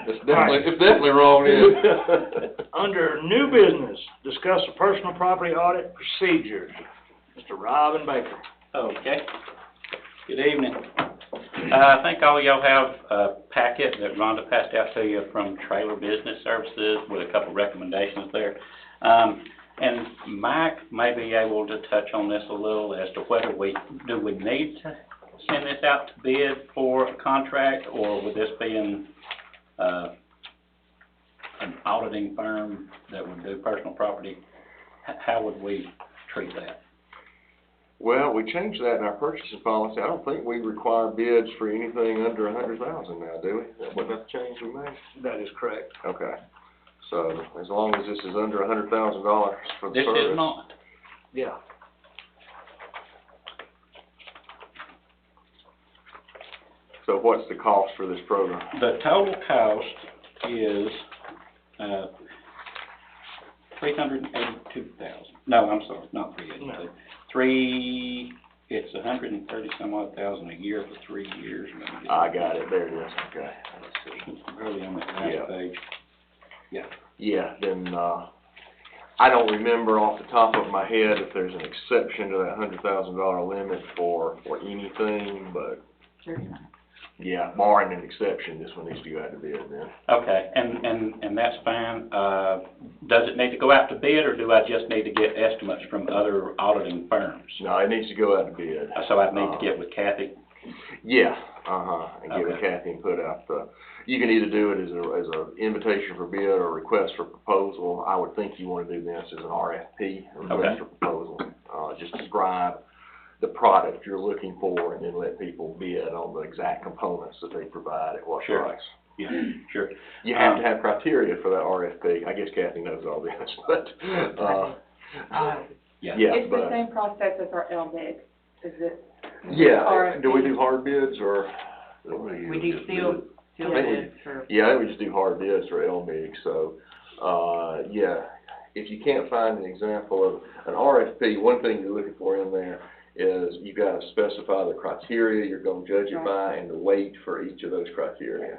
It's definitely wrong, yeah. Under new business, discuss the personal property audit procedures. Mr. Robin Baker. Okay. Good evening. I think all y'all have a packet that Rhonda passed out to you from Trailer Business Services with a couple recommendations there. And Mike may be able to touch on this a little as to whether we need to send this out to bid for a contract, or would this be an auditing firm that would do personal property? How would we treat that? Well, we changed that in our purchasing policy. I don't think we require bids for anything under $100,000 now, do we? Wasn't that the change we made? That is correct. Okay. So as long as this is under $100,000 for the This service. is not. Yeah. So what's the cost for this program? The total cost is, $382,000. No, I'm sorry, not 382. No. It's $130-some-odd-thousand a year for 3 years. Let me get I got it. There it is. Okay. Let's see, it's early on that last Yeah. page. Yeah, then, I don't remember off the top of my head if there's an exception to that $100,000 limit for anything, but yeah, barring an exception, this one needs to go out to bid then. Okay, and that's fine. Does it need to go out to bid, or do I just need to get estimates from other auditing firms? No, it needs to go out to bid. So I'd need to get with Kathy? Yeah, and give it Okay. Kathy and put out you can either do it as a invitation for bid or request for proposal. I would think you want to do this as an RFP, a request Okay. for proposal. Just describe the product you're looking for and then let people bid on the exact components that they provide at what Sure. price. Yeah, sure. You have to have criteria for that RFP. I guess Kathy knows all this, but, Yeah. yeah, It's the but, same process as our LBIG, is it? yeah, RFP. do we do hard bids or? We do seal I think we- bids for, Yeah, I think we just do hard bids for LMIG, so, yeah, if you can't find an example of an RFP, one thing you're looking for in there is you gotta specify the criteria you're gonna judge it by and the weight for each of those criteria.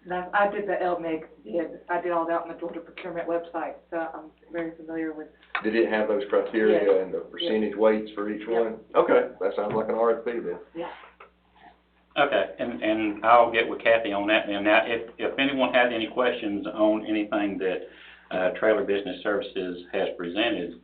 I did the LMIG, I did all that on the Georgia procurement website, so I'm very familiar with. Did it have those criteria Yes. and the percentage weights for each Yep. one? Okay, that sounds like an RFP then. Yeah. Okay, and I'll get with Kathy on that then. Now, if anyone has any questions on anything that, Trailer Business Services has presented,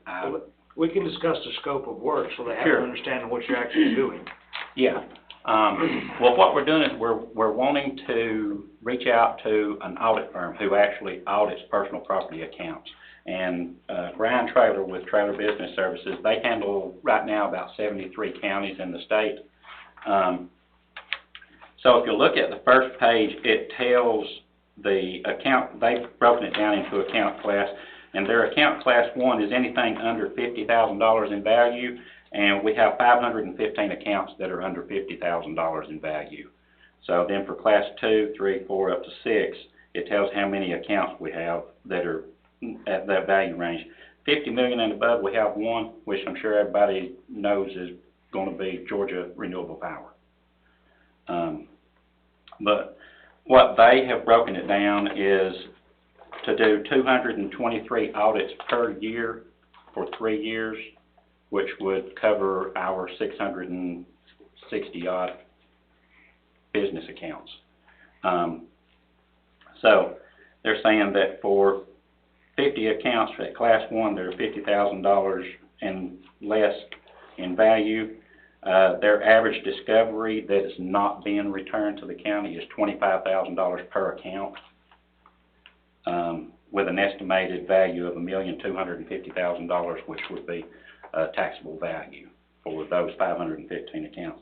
We can discuss the scope of work so they have Sure. an understanding of what you're actually doing. yeah. Well, what we're doing is we're wanting to reach out to an audit firm who actually audits personal property accounts. And, Brian Traylor with Trailer Business Services, they handle right now about 73 counties in the state. So if you look at the first page, it tells the account, they've broken it down into account class, and their account class 1 is anything under $50,000 in value, and we have 515 accounts that are under $50,000 in value. So then for class 2, 3, 4, up to 6, it tells how many accounts we have that are at that value range. 50 million and above, we have one, which I'm sure everybody knows is going to be Georgia Renewable Power. But what they have broken it down is to do 223 audits per year for 3 years, which would cover our 660 odd business accounts. So they're saying that for 50 accounts at class 1 that are $50,000 and less in value, their average discovery that is not being returned to the county is $25,000 per account, with an estimated value of $1,250,000, which would be taxable value for those 515 accounts.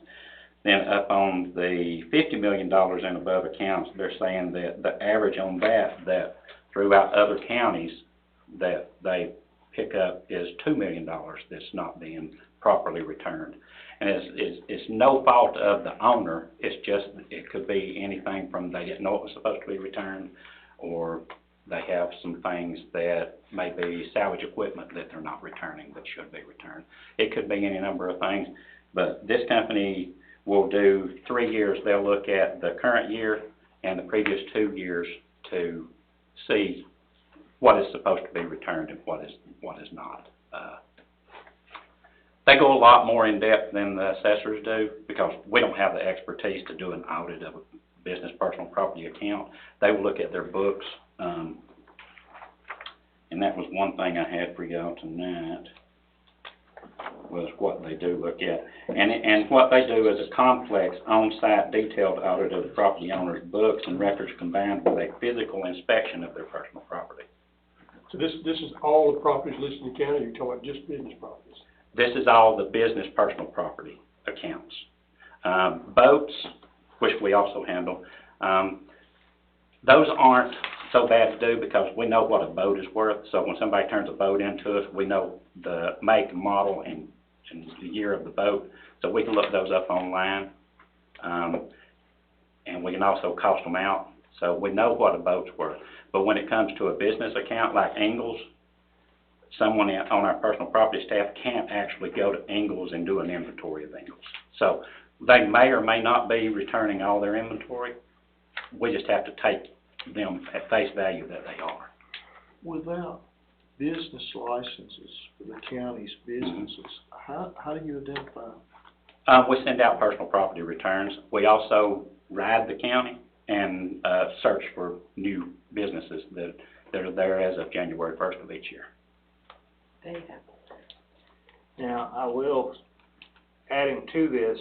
Then up on the $50 million and above accounts, they're saying that the average on that throughout other counties that they pick up is $2 million that's not being properly returned. And it's no fault of the owner, it's just, it could be anything from they didn't know it was supposed to be returned, or they have some things that may be salvage equipment that they're not returning that should be returned. It could be any number of things, but this company will do 3 years. They'll look at the current year and the previous 2 years to see what is supposed to be returned and what is not. They go a lot more in depth than the assessors do because we don't have the expertise to do an audit of a business personal property account. They will look at their books, and that was one thing I had for y'all tonight, was what they do look at. And what they do is a complex on-site detailed audit of the property owner's books and records combined with a physical inspection of their personal property. So this is all the properties listed in the county, you're talking about just business properties? This is all the business personal property accounts. Boats, which we also handle, those aren't so bad to do because we know what a boat is worth. So when somebody turns a boat into us, we know the make, model, and the year of the boat. So we can look those up online, and we can also cost them out. So we know what a boat's worth. But when it comes to a business account like Ingalls, someone on our personal property staff can't actually go to Ingalls and do an inventory of Ingalls. So they may or may not be returning all their inventory. We just have to take them at face value that they are. Without business licenses for the county's businesses, how do you identify them? We send out personal property returns. We also ride the county and search for new businesses that are there as of January 1st of each year. There you go. Now, I will, adding to this,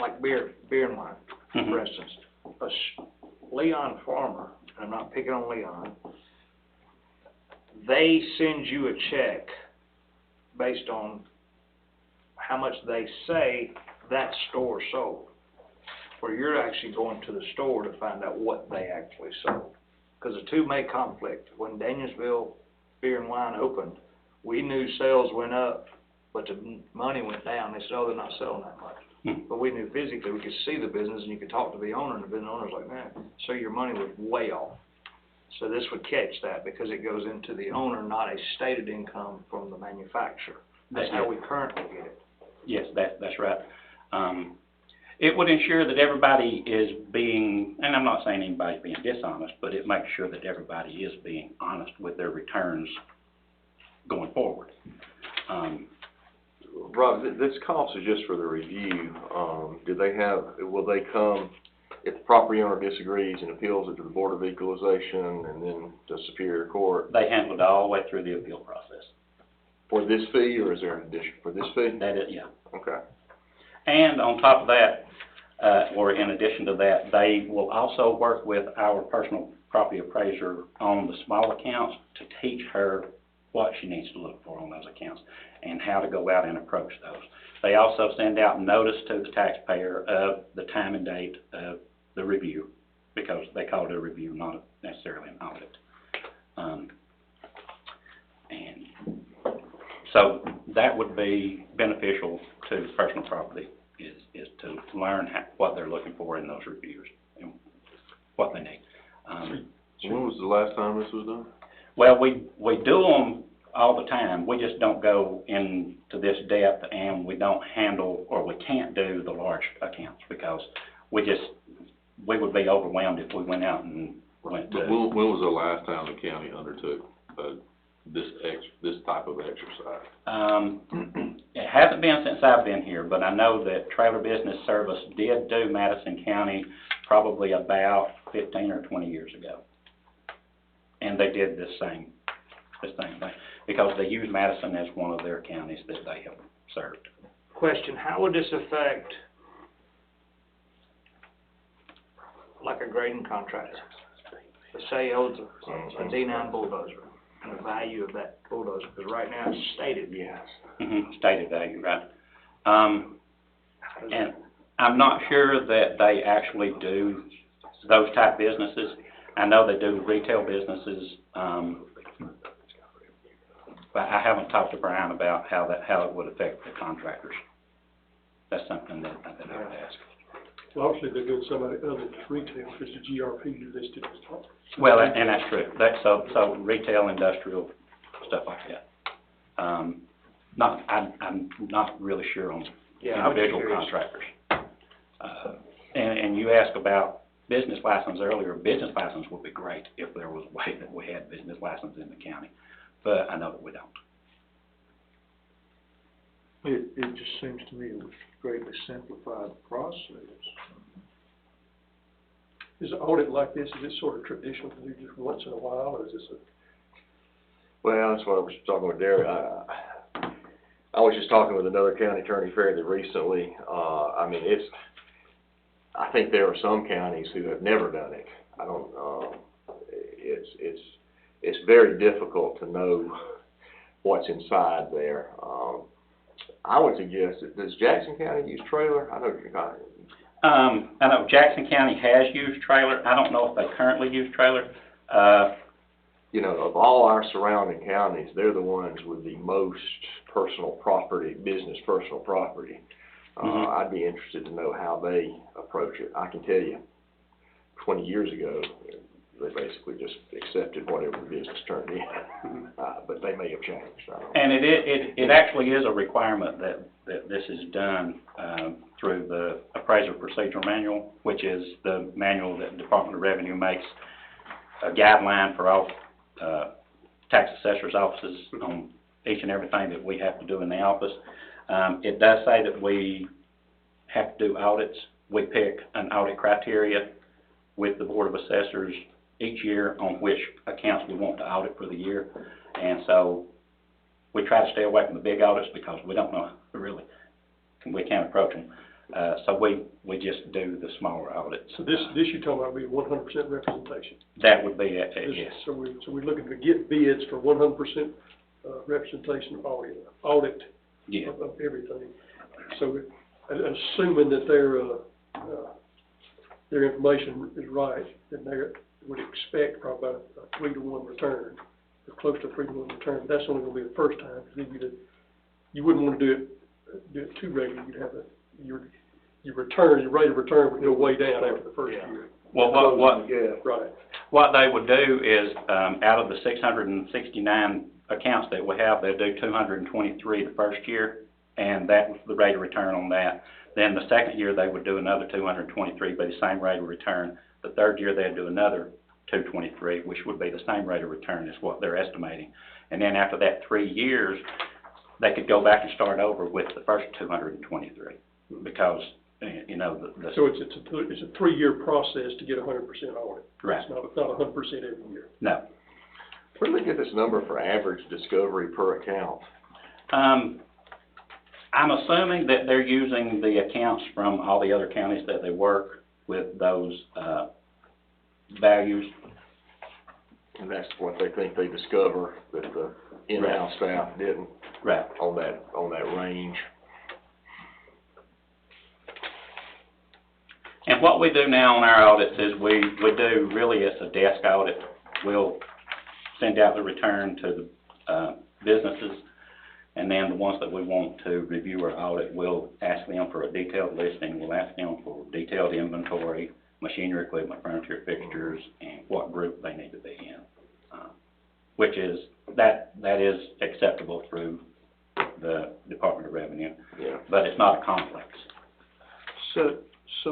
like beer and wine, for instance. Leon Farmer, and I'm not picking on Leon, they send you a check based on how much they say that store sold, where you're actually going to the store to find out what they actually sold. Because the two may conflict. When Danielsville Beer and Wine opened, we knew sales went up, but the money went down. They said, oh, they're not selling that much. But we knew physically, we could see the business, and you could talk to the owner, and the business owner's like, man, so your money was way off. So this would catch that because it goes into the owner, not a stated income from the manufacturer. That's how we currently get it. Yes, that's right. It would ensure that everybody is being, and I'm not saying anybody's being dishonest, but it makes sure that everybody is being honest with their returns going forward. Rob, this cost is just for the review. Will they come, if the property owner disagrees and appeals it to the Board of Equalization and then to Superior Court? They handle it all the way through the appeal process. For this fee, or is there an addition for this fee? That is, yeah. Okay. And on top of that, or in addition to that, they will also work with our personal property appraiser on the small accounts to teach her what she needs to look for on those accounts and how to go out and approach those. They also send out notice to the taxpayer of the time and date of the review, because they call it a review, not necessarily an audit. And so that would be beneficial to personal property, is to learn what they're looking for in those reviews and what they need. When was the last time this was done? Well, we do them all the time. We just don't go into this depth, and we don't handle, or we can't do the large accounts, because we would be overwhelmed if we went out and went to. But when was the last time the county undertook this type of exercise? It hasn't been since I've been here, but I know that Trailer Business Service did do Madison County probably about 15 or 20 years ago. And they did this same thing, because they use Madison as one of their counties that they have served. Question, how would this affect, like a grading contract? Let's say he owns a D9 bulldozer, and the value of that bulldozer, because right now it's stated. Yes. Stated value, right. And I'm not sure that they actually do those type businesses. I know they do retail businesses, but I haven't talked to Brian about how it would affect the contractors. That's something that I would ask. Well, obviously, they're doing somebody other than retail, because the GRP listed as top. Well, and that's true. So retail, industrial, stuff like that. I'm not really sure on individual contractors. And you asked about business license earlier. Business license would be great if there was a way that we had business license in the county, but I know that we don't. It just seems to me it would greatly simplify the process. Is an audit like this, is it sort of traditional to do just once in a while, or is this a? Well, that's what I was talking with Derek. I was just talking with another county attorney fairly recently. I think there are some counties who have never done it. I don't. It's very difficult to know what's inside there. I would suggest that, does Jackson County use trailer? I know Jackson County has used trailer. I don't know if they currently use trailer. You know, of all our surrounding counties, they're the ones with the most personal property, business personal property. I'd be interested to know how they approach it. I can tell you, 20 years ago, they basically just accepted whatever the business turned in, but they may have changed. And it actually is a requirement that this is done through the Appraiser Procedure Manual, which is the manual that the Department of Revenue makes a guideline for all tax assessors' offices on each and everything that we have to do in the office. It does say that we have to do audits. We pick an audit criteria with the Board of Assessors each year on which accounts we want to audit for the year. And so we try to stay away from the big audits because we don't know really, we can't approach them. So we just do the smaller audits. So this you're talking about being 100% representation? That would be it, yes. So we're looking to get bids for 100% representation of audit Yeah. of everything. So assuming that their information is right, then they would expect probably about a 3-to-1 return, or close to a 3-to-1 return. That's only going to be the first time, because then you wouldn't want to do it too regularly. You'd have your rate of return would go way down after the first year. Well, Right. what they would do is, out of the 669 accounts that we have, they'll do 223 the first year, and that was the rate of return on that. Then the second year, they would do another 223, be the same rate of return. The third year, they'd do another 223, which would be the same rate of return as what they're estimating. And then after that 3 years, they could go back and start over with the first 223, because, you know, the. So it's a 3-year process to get 100% audit. Right. It's not 100% every year. No. Where do they get this number for average discovery per account? I'm assuming that they're using the accounts from all the other counties that they work with those, values. And that's what they think they discover that the in-house staff didn't. Right. On that range. And what we do now on our audits is we do, really, it's a desk audit. We'll send out the return to the businesses, and then the ones that we want to review or audit, we'll ask them for a detailed listing. We'll ask them for detailed inventory, machinery, equipment, furniture, fixtures, and what group they need to be in, which is, that is acceptable through the Department of Revenue. Yeah. But it's not a complex. So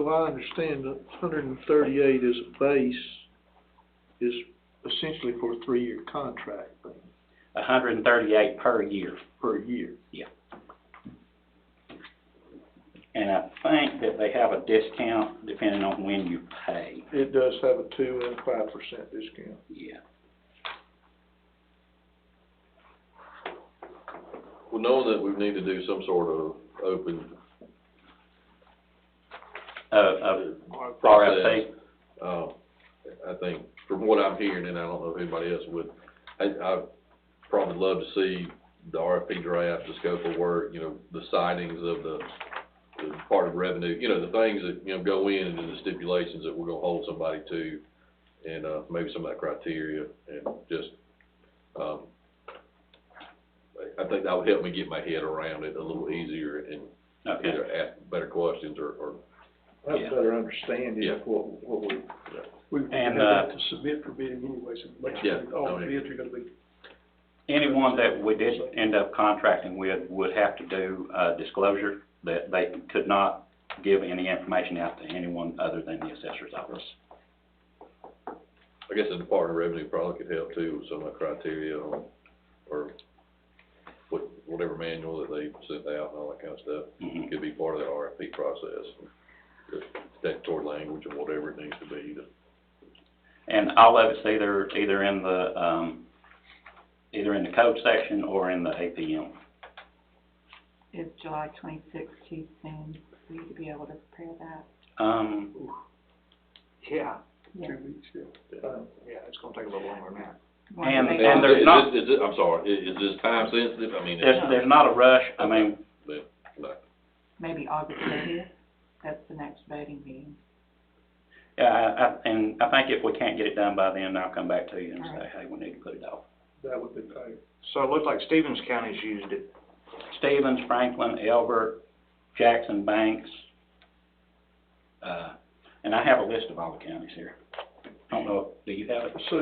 I understand that 138 as a base is essentially for a 3-year contract thing. 138 per year. Per year. Yeah. And I think that they have a discount depending on when you pay. It does have a 2 and 5% discount. Yeah. Well, knowing that we need to do some sort of open RFP. I think from what I'm hearing, and I don't know if anybody else would, I'd probably love to see the RFP draft, the scope of work, you know, the sightings of the part of revenue, you know, the things that, you know, go in and the stipulations that we're gonna hold somebody to, and maybe some of that criteria, and just, I think that would help me get my head around it a little easier and either ask better questions or Have a better understanding of what We have that to submit for bidding anyway, so make sure that all the Yeah. bids are gonna be. Anyone that we did end up contracting with would have to do disclosure that they could not give any information out to anyone other than the assessor's office. I guess the Department of Revenue probably could help too with some of the criteria or whatever manual that they sent out and all that kind of stuff. Mm-hmm. Could be part of that RFP process, the statutory language and whatever it needs to be. And all of it's either in the code section or in the APM. Is July 26th too soon for you to be able to prepare that? Yeah, 2 weeks, yeah. yeah, it's gonna take a little longer than that. And there's not, I'm sorry, is this time sensitive? I mean, there's not a rush. I mean, no. Maybe August 30th, that's the next voting meeting. yeah, and I think if we can't get it done by then, I'll come back to you and say, hey, we need to put it off. That would be paid. So it looked like Stevens County's used it. Stevens, Franklin, Elbert, Jackson, Banks, and I have a list of all the counties here. I don't know, do you have it? So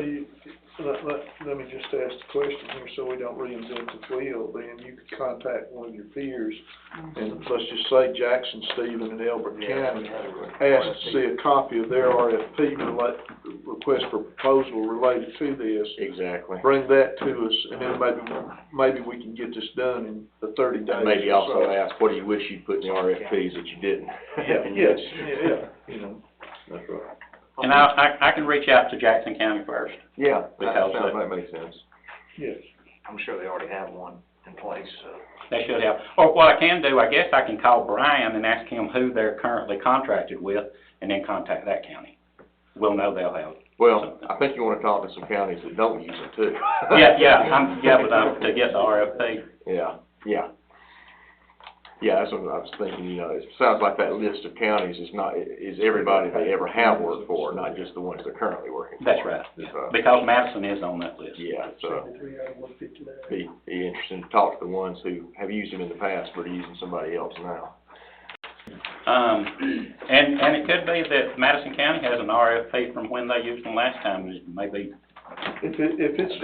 let me just ask the question here so we don't reinvent the wheel. Then you could contact one of your peers and let's just say Jackson, Stephen, and Elbert County, ask to see a copy of their RFP request for proposal related to this. Exactly. Bring that to us, and then maybe we can get this done in the 30 days. And maybe or so. also ask, what do you wish you'd put in the RFPs that you didn't? Yes, you know. That's right. And I can reach out to Jackson County first. Yeah, Because that makes sense. Yes. I'm sure they already have one in place, so. They should have. Or what I can do, I guess I can call Brian and ask him who they're currently contracted with, and then contact that county. We'll know they'll have. Well, I think you wanna talk to some counties that don't use it too. But to get the RFP. Yeah. Yeah, that's what I was thinking, you know, it sounds like that list of counties is everybody they ever have worked for, not just the ones they're currently working for. That's right, yeah. Because Madison is on that list. Yeah, so 73 out of 159. be interesting to talk to the ones who have used them in the past but are using somebody else now. And it could be that Madison County has an RFP from when they used them last time, maybe. If it's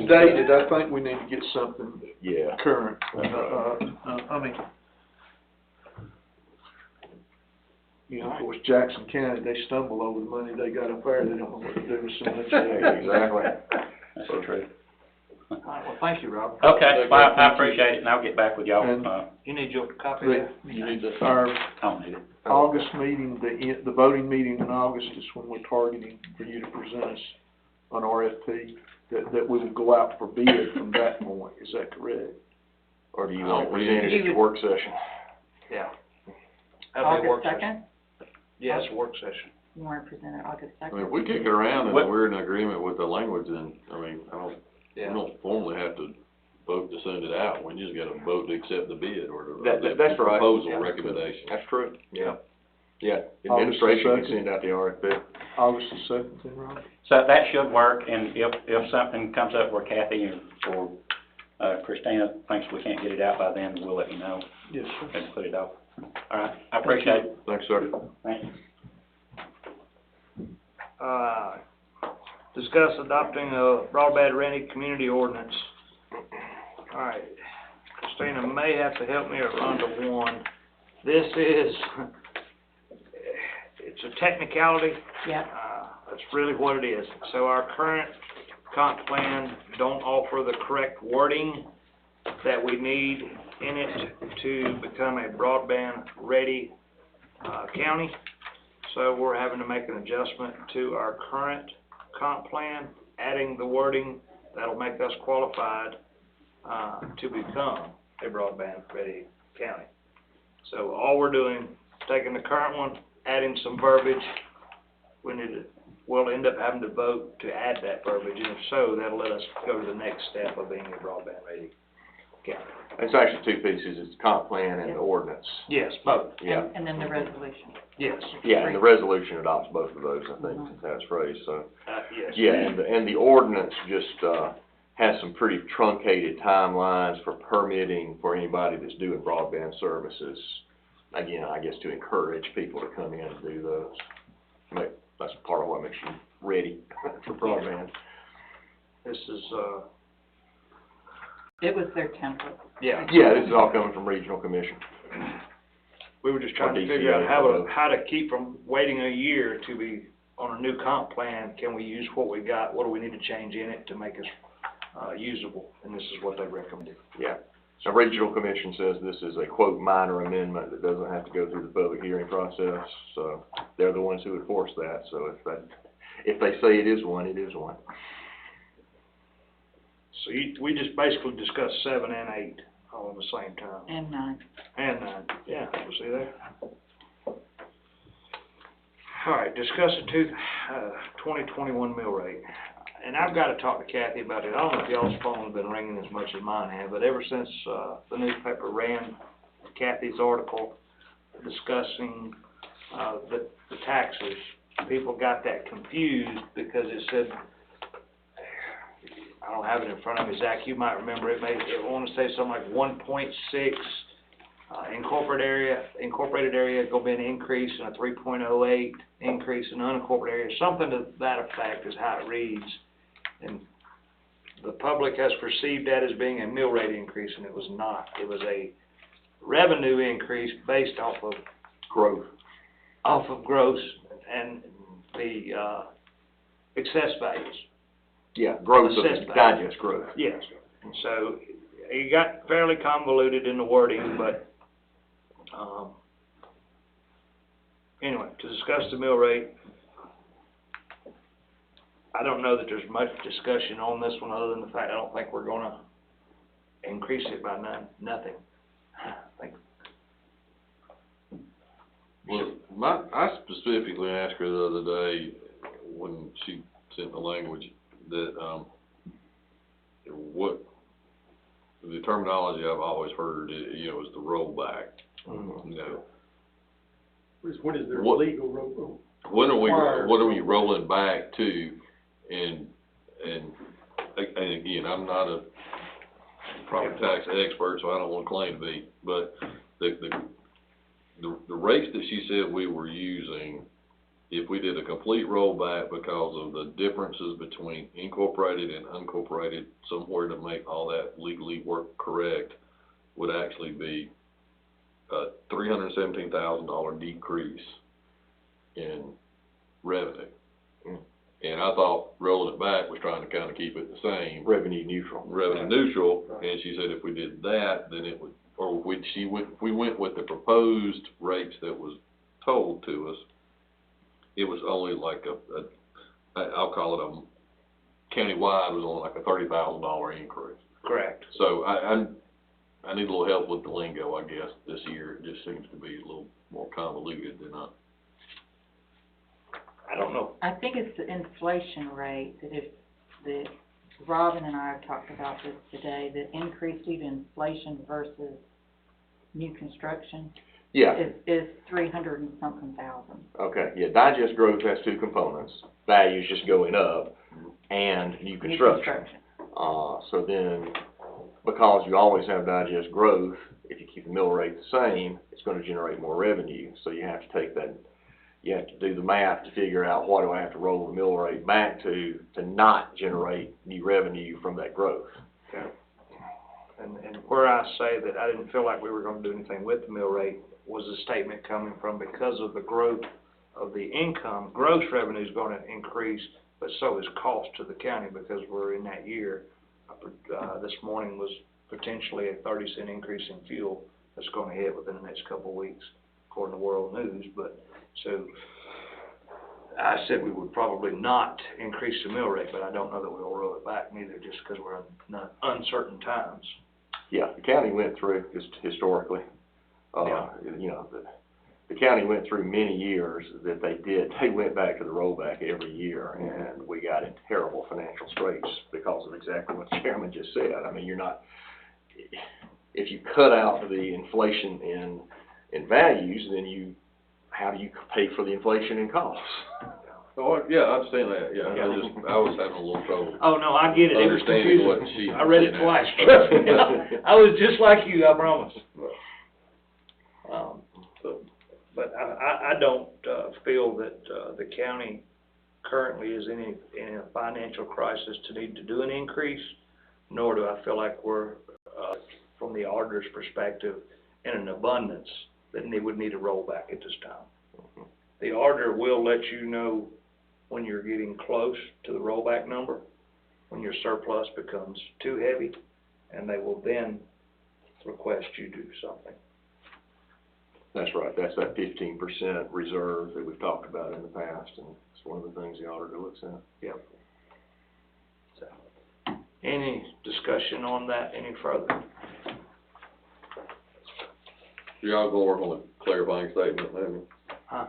dated, I think we need to get something Yeah. current. I mean, You know, of course, Jackson County, they stumble over the money they got up there, they don't know what to do with so much. Exactly. That's true. All right, well, thank you, Robert. Okay, well, I appreciate it, and I'll get back with y'all. And- You need your copy of that? You need to, Our I don't need it. August meeting, the voting meeting in August is when we're targeting for you to present us an RFP that we will go out for bid from that point, is that correct? or do you want to present it at your work session? Yeah. That'll be a work August session. 2nd? Yes, work session. You wanna present it August I 2nd? mean, if we kick it around and What- we're in agreement with the language, then, I mean, we Yeah. don't formally have to vote to send it out. We just gotta vote to accept the bid or the That's right. proposal Yeah. recommendation. That's true, yeah. Yeah, August administration can 2nd. send out the RFP. August the 2nd, then, Ron? So that should work, and if something comes up where Kathy or Christina thinks we can't get it out by then, we'll let you know Yes, sir. and put it off. All right, I appreciate it. Thanks, sir. Thank you. Discuss adopting a broadband rented community ordinance. All right, Christina may have to help me or Rhonda one. This is, it's a technicality. Yeah. That's really what it is. So our current comp plan don't offer the correct wording that we need in it to become a broadband-ready county. So we're having to make an adjustment to our current comp plan, adding the wording that'll make us qualified to become a broadband-ready county. So all we're doing, taking the current one, adding some verbiage. We'll end up having to vote to add that verbiage, and if so, that'll let us go to the next step of being a broadband-ready county. It's actually two pieces, it's the comp plan and the ordinance. Yes, both. Yeah, And then the resolution. Yes. yeah, and the resolution adopts both of those, I think, Mhm. that's phrased, so. Yes. Yeah, and the ordinance just, has some pretty truncated timelines for permitting for anybody that's doing broadband services. Again, I guess to encourage people to come in and do those. That's part of what makes you ready for broadband. This is, It was their template. yeah. Yeah, this is all coming from Regional Commission. We were just trying to Or figure out DCA, how to keep from waiting a year to be on a new comp plan. Can we use what we got? What do we need to change in it to make us, usable? And this is what they recommended. Yeah. So Regional Commission says this is a quote minor amendment that doesn't have to go through the public hearing process. So they're the ones who would force that. So if they say it is one, it is one. So we just basically discussed 7 and 8 all at the same time. And 9. And 9, yeah, you see there? All right, discuss the 2021 mill rate. And I've got to talk to Kathy about it. I don't know if y'all's phone has been ringing as much as mine have, but ever since the newspaper ran Kathy's article discussing the taxes, people got that confused because it said, I don't have it in front of me, Zach, you might remember it, I want to say something like 1.6 incorporated area gonna be an increase and a 3.08 increase in unincorporated area, something to that effect is how it reads. And the public has perceived that as being a mill rate increase, and it was not. It was a revenue increase based off of Growth. gross and the excess values. Yeah, growth of Assessed the value. digest growth. Yes, and so it got fairly convoluted in the wording, but, anyway, to discuss the mill rate, I don't know that there's much discussion on this one other than the fact I don't think we're gonna increase it by nothing. I think. Well, I specifically asked her the other day when she sent the language that, what, the terminology I've always heard, is the rollback, Mm-hmm. What is their What- legal role? When are we, Required. what are we rolling back to? And again, I'm not a property tax expert, so I don't wanna claim to be, but the rates that she said we were using, if we did a complete rollback because of the differences between incorporated and unincorporated, somewhere to make all that legally work correct, would actually be a $317,000 decrease in revenue. And I thought rolling it back was trying to kind of keep it the same. Revenue neutral. Revenue neutral, and she said if we did that, then it would, or if we went with the proposed rates that was told to us, it was only like I'll call it a, countywide was only like a $30,000 increase. Correct. So I need a little help with the lingo, I guess, this year. It just seems to be a little more convoluted than I don't know. I think it's the inflation rate that Robin and I have talked about this today, that increase due to inflation versus new construction Yeah, is 300 and something thousand. okay, yeah, digest growth has two components, values just going up and new construction. So then, because you always have digest growth, if you keep the mill rate the same, it's gonna generate more revenue, so you have to take that, you have to do the math to figure out what do I have to roll the mill rate back to not generate new revenue from that growth. Okay. And where I say that I didn't feel like we were gonna do anything with the mill rate was a statement coming from because of the growth of the income, gross revenue is gonna increase, but so is cost to the county because we're in that year. This morning was potentially a 30-cent increase in fuel that's gonna hit within the next couple of weeks, according to World News, but, so, I said we would probably not increase the mill rate, but I don't know that we'll roll it back neither, just because we're in uncertain times. Yeah, the county went through, just historically, you know, the county went through many years that they went back to the rollback every year, and we got in terrible financial straits because of exactly what the chairman just said. I mean, if you cut out the inflation in values, then how do you pay for the inflation in costs? Oh, yeah, I understand that, yeah. I was having a little trouble. Oh, no, I get it, it was Understanding what confusing. she I read it was twice, saying. trust me. I was just like you, I promise. But I don't feel that the county currently is in a financial crisis to need to do an increase, nor do I feel like we're, from the auditor's perspective, in an abundance that they would need to roll back at this time. The auditor will let you know when you're getting close to the rollback number, when your surplus becomes too heavy, and they will then request you do something. That's right, that's that 15% reserve that we've talked about in the past, and it's one of the things the auditor looks at. Yep. So, any discussion on that any further? Y'all gonna work on a clarifying statement, maybe? Huh?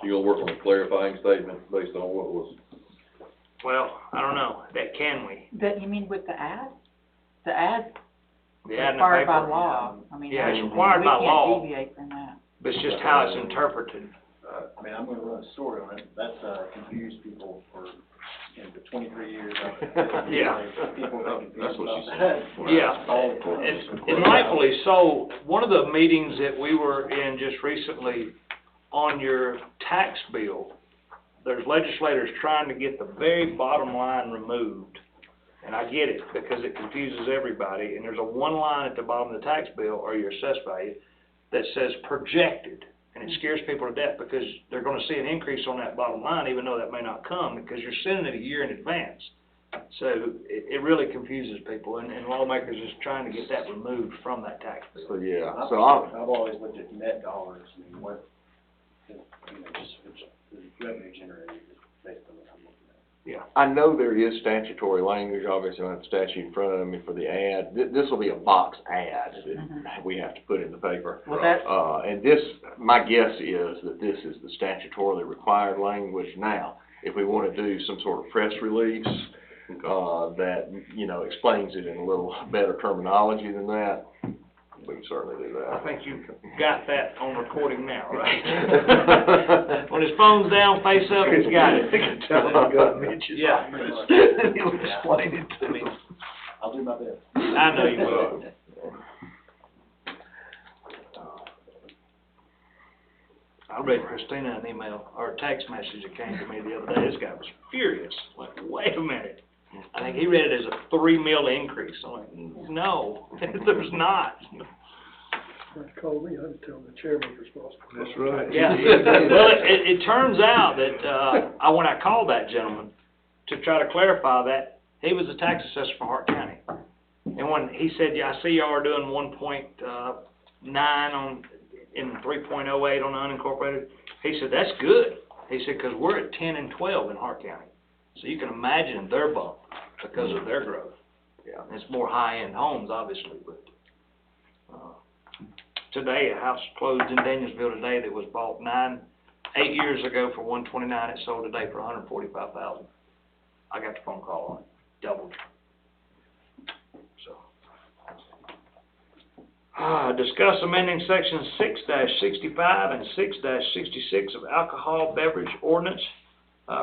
You gonna work on a clarifying statement based on what was? Well, I don't know, can we? That, you mean with the ad? The ad The ad in the required by paper, law, I mean. Yeah, it's required by law. We can't deviate from that. But it's just how it's interpreted. I mean, I'm gonna run a story on it, that's, confused people for, the 23 years I've been. Yeah. People Oh, confused that's what she about said. that. Yeah, and rightfully so. One of the meetings that we were in just recently on your tax bill, there's legislators trying to get the very bottom line removed. And I get it, because it confuses everybody, and there's a one line at the bottom of the tax bill, or your assessed value, that says projected, and it scares people to death, because they're gonna see an increase on that bottom line, even though that may not come, because you're sending it a year in advance. So, it really confuses people, and lawmakers is trying to get that removed from that tax bill. So, yeah, I've so always looked at net dollars and what, just the revenue generated based on what I'm looking at. Yeah. I know there is statutory language, obviously I don't have the statute in front of me for the ad. This will be a box ad that we have to put in the paper. Well, that, And this, my guess is that this is the statutorily required language. Now, if we want to do some sort of press release, that, explains it in a little better terminology than that, we can certainly do that. I think you got that on recording now, right? When his phone's down, face up, he's got it. Tell him to go and Yeah. He'll explain it to me. I'll do my best. I know you will. I read Christina an email, or a text message that came to me the other day. This guy was furious. Like, wait a minute. I think he read it as a $3 million increase. I'm like, no, there's not. Somebody called me, I had to tell them the chairman's responsible. That's right. Yeah, well, it turns out that, when I called that gentleman to try to clarify that, he was a tax assessor from Hart County. And when he said, yeah, I see y'all are doing 1.9 on, in 3.08 on unincorporated, he said, that's good. He said, because we're at 10 and 12 in Hart County. So you can imagine their bump because of their growth. Yeah, and it's more high-end homes, obviously, but, today, a house closed in Danielsville today that was bought 8 years ago for $129, it sold today for $145,000. I got the phone call on it, doubled. So. Discuss amending sections 6-65 and 6-66 of alcohol beverage ordinance,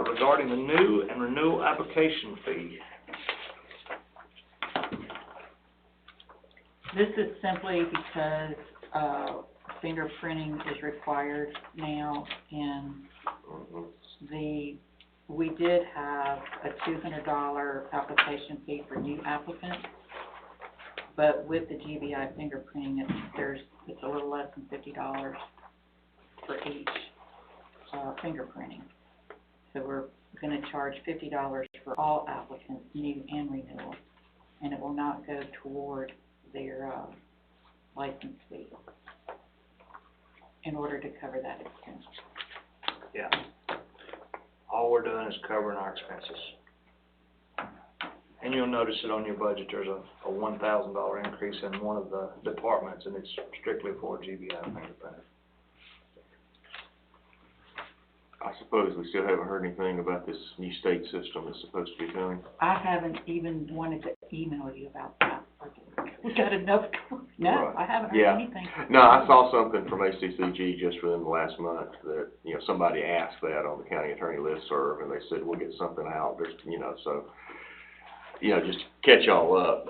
regarding the new and renewal application fee. This is simply because, fingerprinting is required now, and we did have a $200 application fee for new applicants, but with the GBI fingerprinting, it's a little less than $50 for each, fingerprinting. So we're gonna charge $50 for all applicants, new and renewal, and it will not go toward their, license fee in order to cover that expense. Yeah. All we're doing is covering our expenses. And you'll notice it on your budget, there's a $1,000 increase in one of the departments, and it's strictly for GBI fingerprinting. I suppose we still haven't heard anything about this new state system that's supposed to be coming. I haven't even wanted to email you about that. We got enough, no, Right. I haven't heard Yeah. anything. No, I saw something from HCCG just within the last month that, somebody asked that on the county attorney listserv, and they said, we'll get something out, there's, so, just to catch y'all up,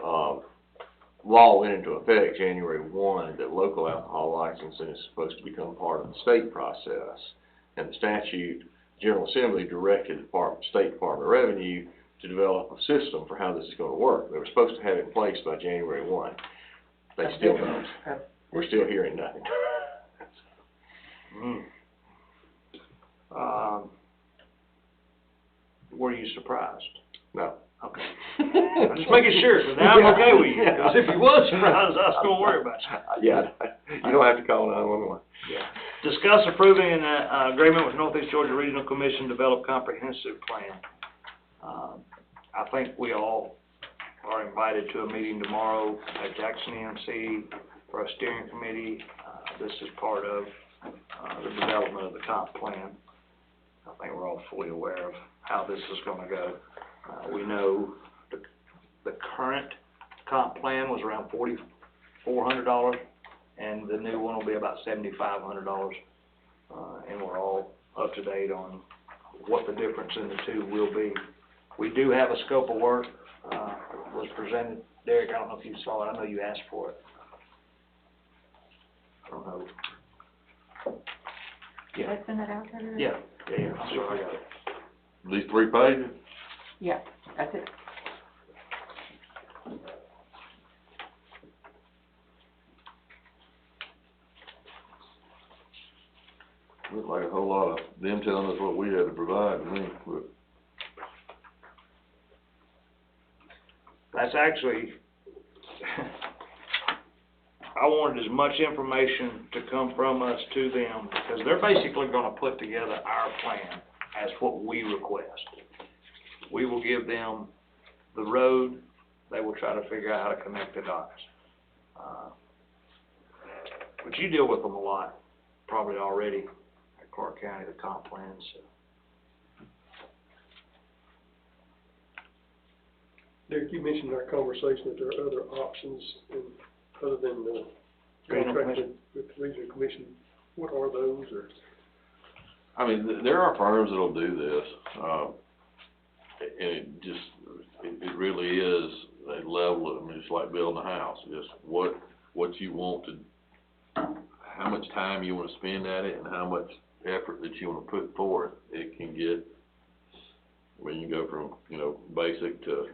law went into effect January 1 that local alcohol licensing is supposed to become part of the state process. And the statute, General Assembly directed the State Department of Revenue to develop a system for how this is going to work. They were supposed to have it in place by January 1. They still don't. We're still hearing nothing. Were you surprised? No. Okay. I'm just making sure, because now I'm okay with you. Because if you was surprised, I was going to worry about you. Yeah, you don't have to call 911. Yeah. Discuss approving an agreement with Northeast Georgia Regional Commission to develop comprehensive plan. I think we all are invited to a meeting tomorrow at Jackson EMC for a steering committee. This is part of the development of the comp plan. I think we're all fully aware of how this is going to go. We know the current comp plan was around $4,400, and the new one will be about $7,500. And we're all up to date on what the difference in the two will be. We do have a scope of work, was presented. Derek, I don't know if you saw it. I know you asked for it. I don't know. Did I send that out to everybody? Yeah, I'm sure I got it. These 3 pages? Yeah, that's it. Looked like a whole lot of them telling us what we had to provide to me, but. That's actually, I wanted as much information to come from us to them, because they're basically gonna put together our plan as what we request. We will give them the road, they will try to figure out how to connect the dots. But you deal with them a lot, probably already, at Clark County, the comp plans, so. Derek, you mentioned in our conversation that there are other options other than contracting with the regional commission. What are those, or? I mean, there are firms that'll do this, and it really is a level of, it's like building a house, just what you want to, how much time you want to spend at it, and how much effort that you want to put forth. It can get, you can go from, basic to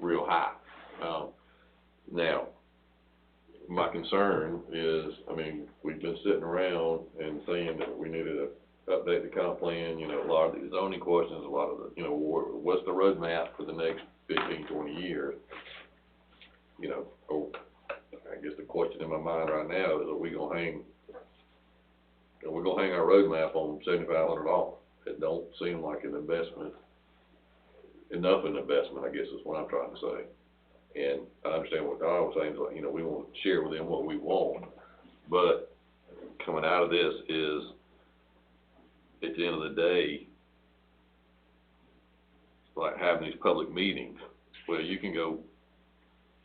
real high. Now, my concern is, I mean, we've been sitting around and saying that we needed to update the comp plan, you know, a lot of the zoning questions, a lot of the, you know, what's the roadmap for the next 15, 20 years? You know, I guess the question in my mind right now is, are we gonna hang our roadmap on $7,500? It don't seem like an investment, enough an investment, I guess is what I'm trying to say. And I understand what Don was saying, is like, you know, we want to share with them what we want, but coming out of this is, at the end of the day, like having these public meetings, where you can go,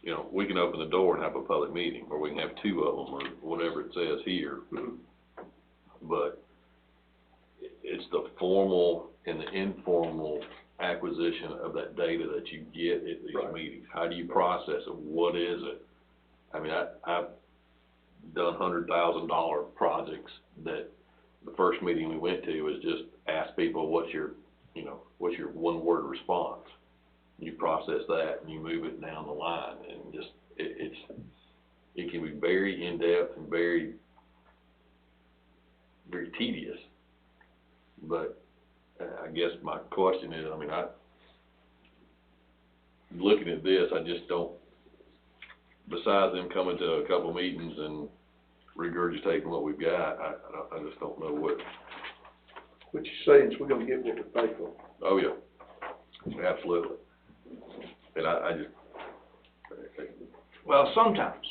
you know, we can open the door and have a public meeting, or we can have 2 of them, or whatever it says here. But it's the formal and the informal acquisition of that data that you get at these meetings. How do you process it? What is it? I mean, I've done $100,000 projects that the first meeting we went to was just ask people, what's your one-word response? You process that and you move it down the line, and just it can be very in-depth and very, very tedious. But I guess my question is, I mean, looking at this, I just don't, besides them coming to a couple meetings and regurgitating what we've got, I just don't know what you're saying is we're gonna get what we pay for. Oh, yeah, absolutely. And I just, Well, sometimes,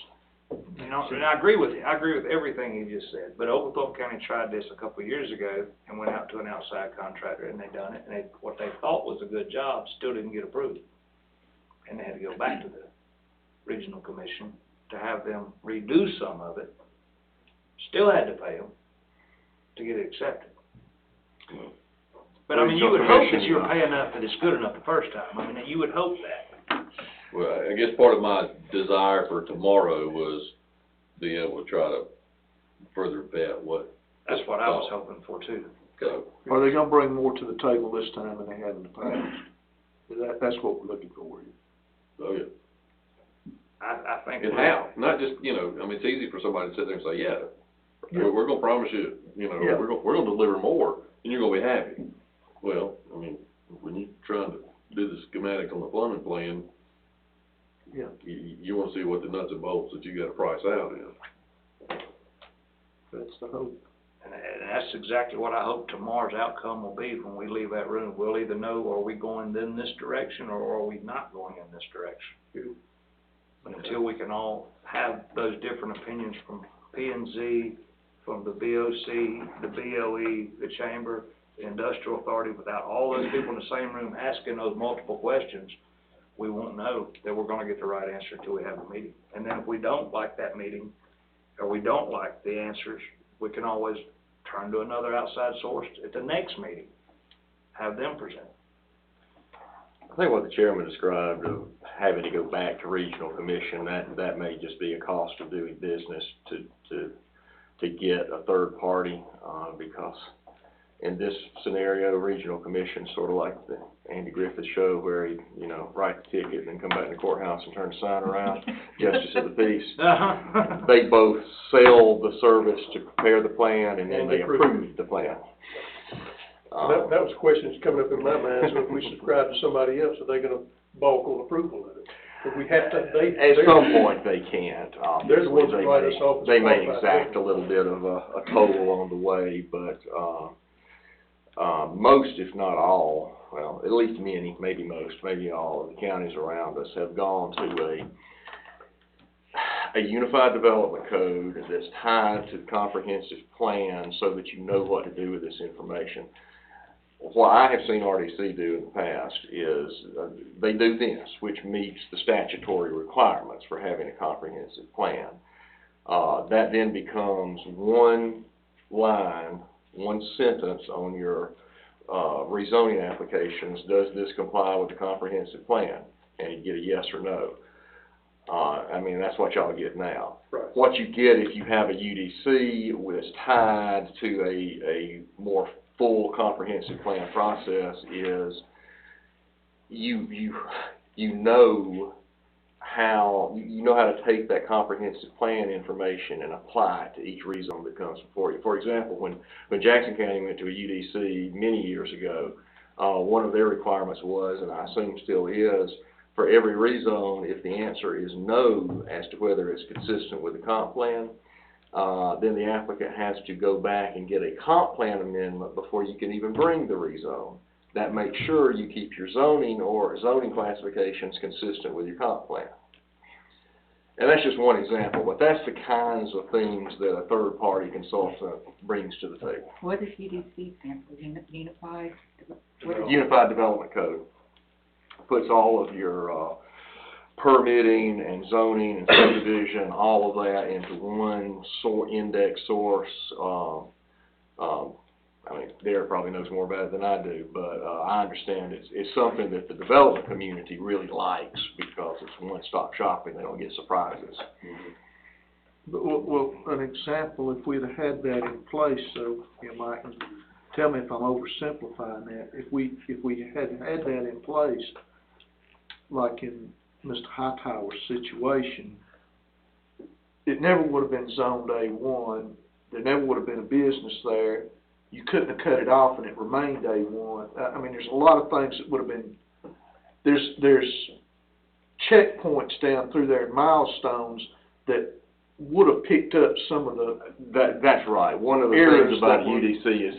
you know, and I agree with you. I agree with everything you just said. But Oglethorpe County tried this a couple of years ago and went out to an outside contractor, and they done it. And what they thought was a good job still didn't get approved, and they had to go back to the regional commission to have them redo some of it. Still had to pay them to get it accepted. But I mean, you would hope that you were paying enough that it's good enough the first time. I mean, you would hope that. well, I guess part of my desire for tomorrow was being able to try to further vet what. That's what I was hoping for too. So, Are they gonna bring more to the table this time than they have in the past? That's what we're looking for. oh, yeah. I think. And how? Not just, you know, I mean, it's easy for somebody to sit there and say, yeah, we're gonna promise you, you know, Yeah. we're gonna deliver more, and you're gonna be happy. Well, I mean, when you're trying to do the schematic on the plumbing plan, Yeah. you wanna see what the nuts and bolts that you gotta price out is. That's the hope. And that's exactly what I hope tomorrow's outcome will be when we leave that room. We'll either know, are we going in this direction, or are we not going in this direction? But until we can all have those different opinions from P&Z, from the BOC, the BOE, the Chamber, the Industrial Authority, without all those people in the same room asking those multiple questions, we won't know that we're gonna get the right answer until we have a meeting. And then if we don't like that meeting, or we don't like the answers, we can always turn to another outside source at the next meeting, have them present. I think what the chairman described of having to go back to regional commission, that may just be a cost of doing business to get a third party, because in this scenario, regional commission, sort of like the Andy Griffith show where he, you know, write the ticket and then come back to the courthouse and turn the sign around, justice of the peace. They both sell the service to prepare the plan, and then they approve the plan. That was questions coming up in my mind, so if we subscribe to somebody else, are they gonna balk on approval of it? If we have to, At some point, they can't, They're the ones that obviously. write us off as They may qualified exact a little bit of a toll on the way, but, most, if not all, well, at least many, maybe most, maybe all of the counties around us have gone to a unified development code that's tied to the comprehensive plan so that you know what to do with this information. What I have seen RDC do in the past is they do this, which meets the statutory requirements for having a comprehensive plan. That then becomes one line, one sentence on your rezoning applications. Does this comply with the comprehensive plan? And you get a yes or no. I mean, that's what y'all get now. Right. What you get if you have a UDC that's tied to a more full comprehensive plan process is you know how, you know how to take that comprehensive plan information and apply it to each rezone that comes before you. For example, when Jackson County went to a UDC many years ago, one of their requirements was, and I assume still is, for every rezone, if the answer is no as to whether it's consistent with the comp plan, then the applicant has to go back and get a comp plan amendment before you can even bring the rezone. That makes sure you keep your zoning or zoning classifications consistent with your comp plan. And that's just one example, but that's the kinds of things that a third-party consultant brings to the table. What does UDC stand for, Unified? Unified Development Code puts all of your permitting and zoning and subdivision, all of that into one index source. I mean, Derek probably knows more about it than I do, but I understand it's something that the development community really likes because it's one-stop shopping. They don't get surprises. But, well, an example, if we'd have had that in place, so, you know, Mike, tell me if I'm oversimplifying that. If we had had that in place, like in Mr. Hightower's situation, it never would have been zoned A1. There never would have been a business there. You couldn't have cut it off and it remained A1. I mean, there's a lot of things that would have been, there's checkpoints down through there, milestones that would have picked up some of the That's right. One of the things about UDC is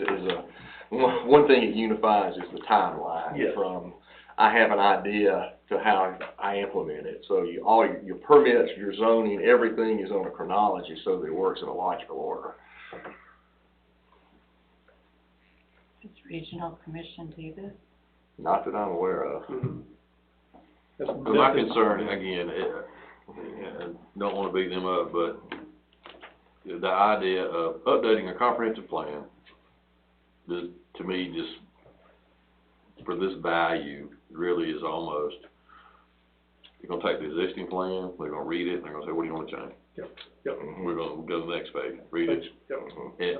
one thing it unifies is the timeline. Yes. From I have an idea to how I implement it. So all your permits, your zoning, everything is on a chronology so that it works in a logical order. Does regional commission do this? Not that I'm aware of. My concern, again, I don't want to beat them up, but the idea of updating a comprehensive plan, to me, just for this value, really is almost, you're going to take the existing plan, they're going to read it, and they're going to say, what do you want to change? Yep. We're going to go to the next page, read it. Yep.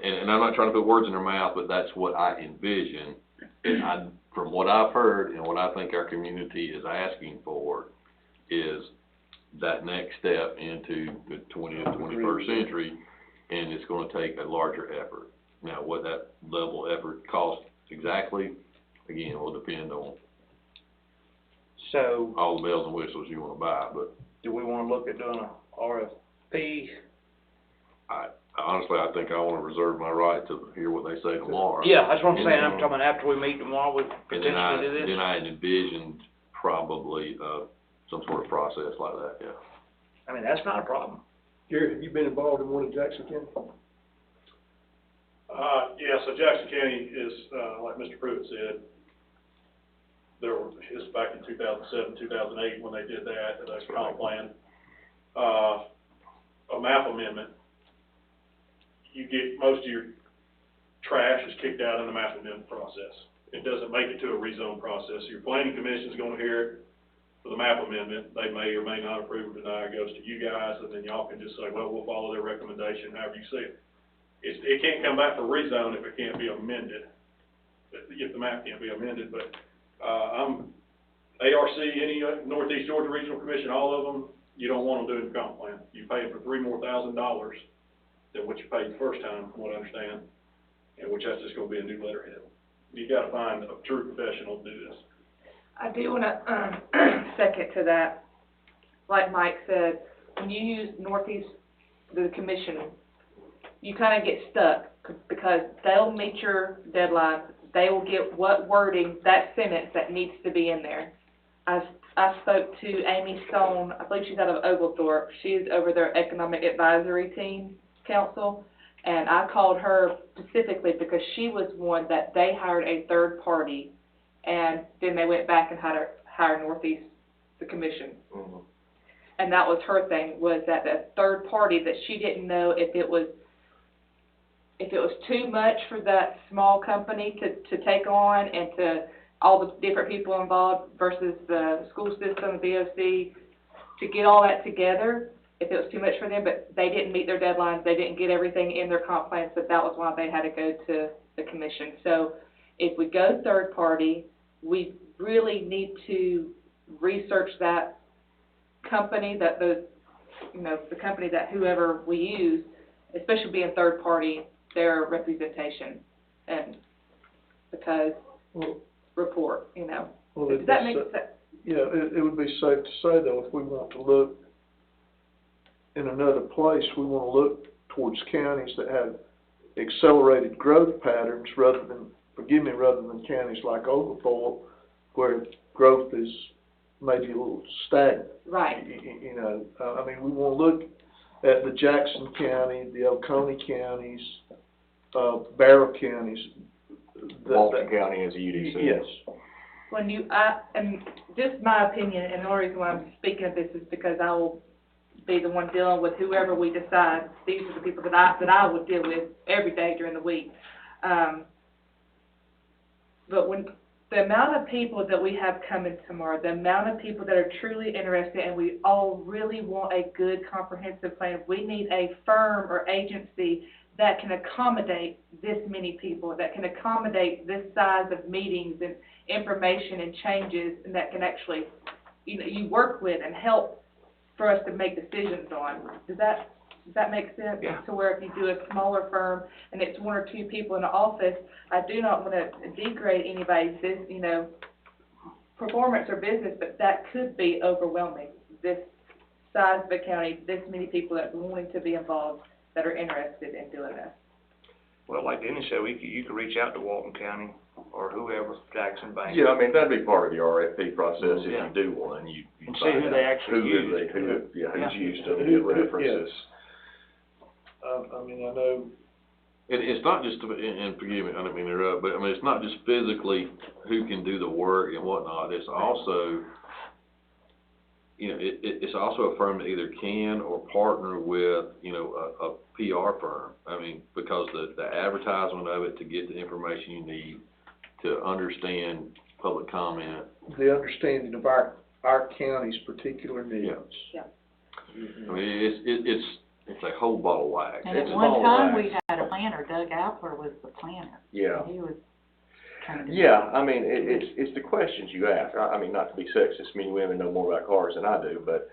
And I'm not trying to put words in their mouth, but that's what I envision. And from what I've heard and what I think our community is asking for is that next step into the 20th, 21st century, and it's going to take a larger effort. Now, what that level of effort costs exactly, again, will depend on So, all the bells and whistles you want to buy, but do we wanna look at doing a RFP? honestly, I think I want to reserve my right to hear what they say tomorrow. Yeah, that's what I'm saying, I'm talking after we meet tomorrow, we And then potentially do this. then I envisioned probably, some sort of process like that, yeah. I mean, that's not a problem. Gary, have you been involved in one in Jackson County? Yeah, so Jackson County is, like Mr. Pruitt said, it's back in 2007, 2008 when they did that, the comp plan. A map amendment, you get, most of your trash is kicked out in the map amendment process. It doesn't make it to a rezone process. Your planning commission's gonna hear it for the map amendment. They may or may not approve or deny. It goes to you guys, and then y'all can just say, well, we'll follow their recommendation, however you see it. It can't come back for rezone if it can't be amended, if the map can't be amended, but, ARC, any Northeast Georgia Regional Commission, all of them, you don't want them doing the comp plan. You pay for $3,000 more than what you paid the first time, from what I understand, and which that's just gonna be a new letterhead. You gotta find a true professional to do this. I do want to second to that. Like Mike said, when you use Northeast, the commission, you kind of get stuck because they'll meet your deadline. They will get what wording, that sentence that needs to be in there. I spoke to Amy Stone, I believe she's out of Oglethorpe. She's over their Economic Advisory Team Council, and I called her specifically because she was one that they hired a third party, and then they went back and hired Northeast, the commission. Mm-hmm. And that was her thing, was that the third party, that she didn't know if it was too much for that small company to take on, and to all the different people involved versus the school system, the BOC, to get all that together, if it was too much for them, but they didn't meet their deadlines, they didn't get everything in their comp plan, so that was why they had to go to the commission. So if we go third party, we really need to research that company that the company that whoever we use, especially being third party, their representation and because report, Well, Does it'd that be make sa- sense? Yeah, it would be safe to say though, if we want to look in another place, we wanna look towards counties that have accelerated growth patterns rather than counties like Oglethorpe, where growth is maybe a little stagnant. Right. I mean, we wanna look at the Jackson County, the Oconee counties, Barrow counties. Walton County as a UDC. Yes. And just my opinion, and the only reason why I'm speaking of this is because I will be the one dealing with whoever we decide. These are the people that I would deal with every day during the week. But when the amount of people that we have coming tomorrow, the amount of people that are truly interested, and we all really want a good comprehensive plan, we need a firm or agency that can accommodate this many people, that can accommodate this size of meetings and information and changes, and that can actually, you work with and help for us to make decisions on. Does that make sense? Yeah. To where if you do a smaller firm and it's one or two people in the office, I do not want to degrade anybody's performance or business, but that could be overwhelming. This size of a county, this many people that are wanting to be involved, that are interested in doing this. Well, like Dennis said, you could reach out to Walton County or whoever, Jackson Bank. Yeah, I mean, that'd be part of the RFP process if Yeah. you do one, you And see find who they out actually use. who's Yeah. used to get references. I mean, I know. It's not just, and forgive me, I don't mean to interrupt, but I mean, it's not just physically who can do the work and whatnot, it's also, it's also a firm that either can or partner with, a PR firm. I mean, because the advertisement of it, to get the information you need, to understand public comment. The understanding of our county's particular needs. Yeah. I mean, it's a whole ball of wax. And It's at a one ball of time, wax. we had a planner, Doug Appler was the planner. Yeah. He was trying to. Yeah, I mean, it's the questions you ask. I mean, not to be sexist, many women know more about cars than I do, but,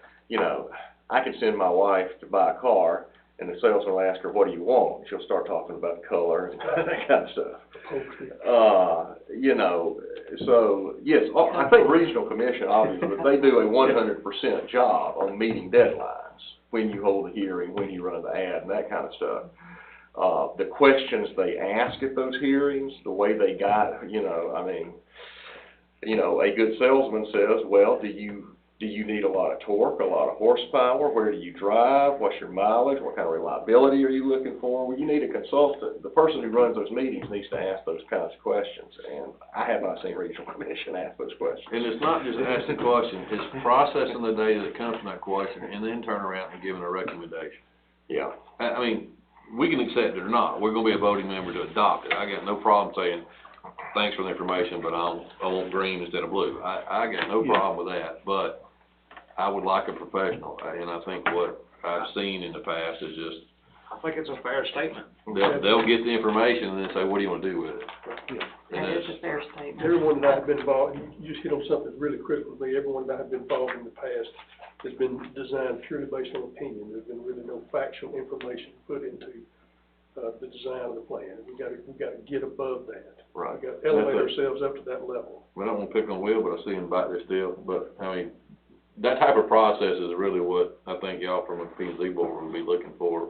I can send my wife to buy a car, and the salesman will ask her, what do you want? She'll start talking about color and that kind of stuff. So, yes, I think regional commission, obviously, they do a 100% job on meeting deadlines, when you hold a hearing, when you run the ad, and that kind of stuff. The questions they ask at those hearings, the way they guide, a good salesman says, well, do you need a lot of torque, a lot of horsepower? Where do you drive? What's your mileage? What kind of reliability are you looking for? Well, you need a consultant. The person who runs those meetings needs to ask those kinds of questions, and I have not seen regional commission ask those questions. And it's not just asking the question, it's processing the data that comes from that question and then turn around and giving a recommendation. Yeah. I mean, we can accept it or not, we're gonna be a voting member to adopt it. I got no problem saying, thanks for the information, but I want green instead of blue. I got no problem with that, but I would like a professional, and I think what I've seen in the past is just, I think it's a fair statement. they'll get the information and then say, what do you wanna do with it? And That is it's- a fair statement. Everyone that I've been involved, you just hit on something really critical to me, everyone that I've been involved in the past has been designed purely based on opinion. There's been really no factual information put into, the design of the plan. We gotta get above that. Right. We gotta elevate ourselves up to that level. we don't wanna pick on Will, but I see him back there still, but, I mean, that type of process is really what I think y'all from a P and Z board would be looking for.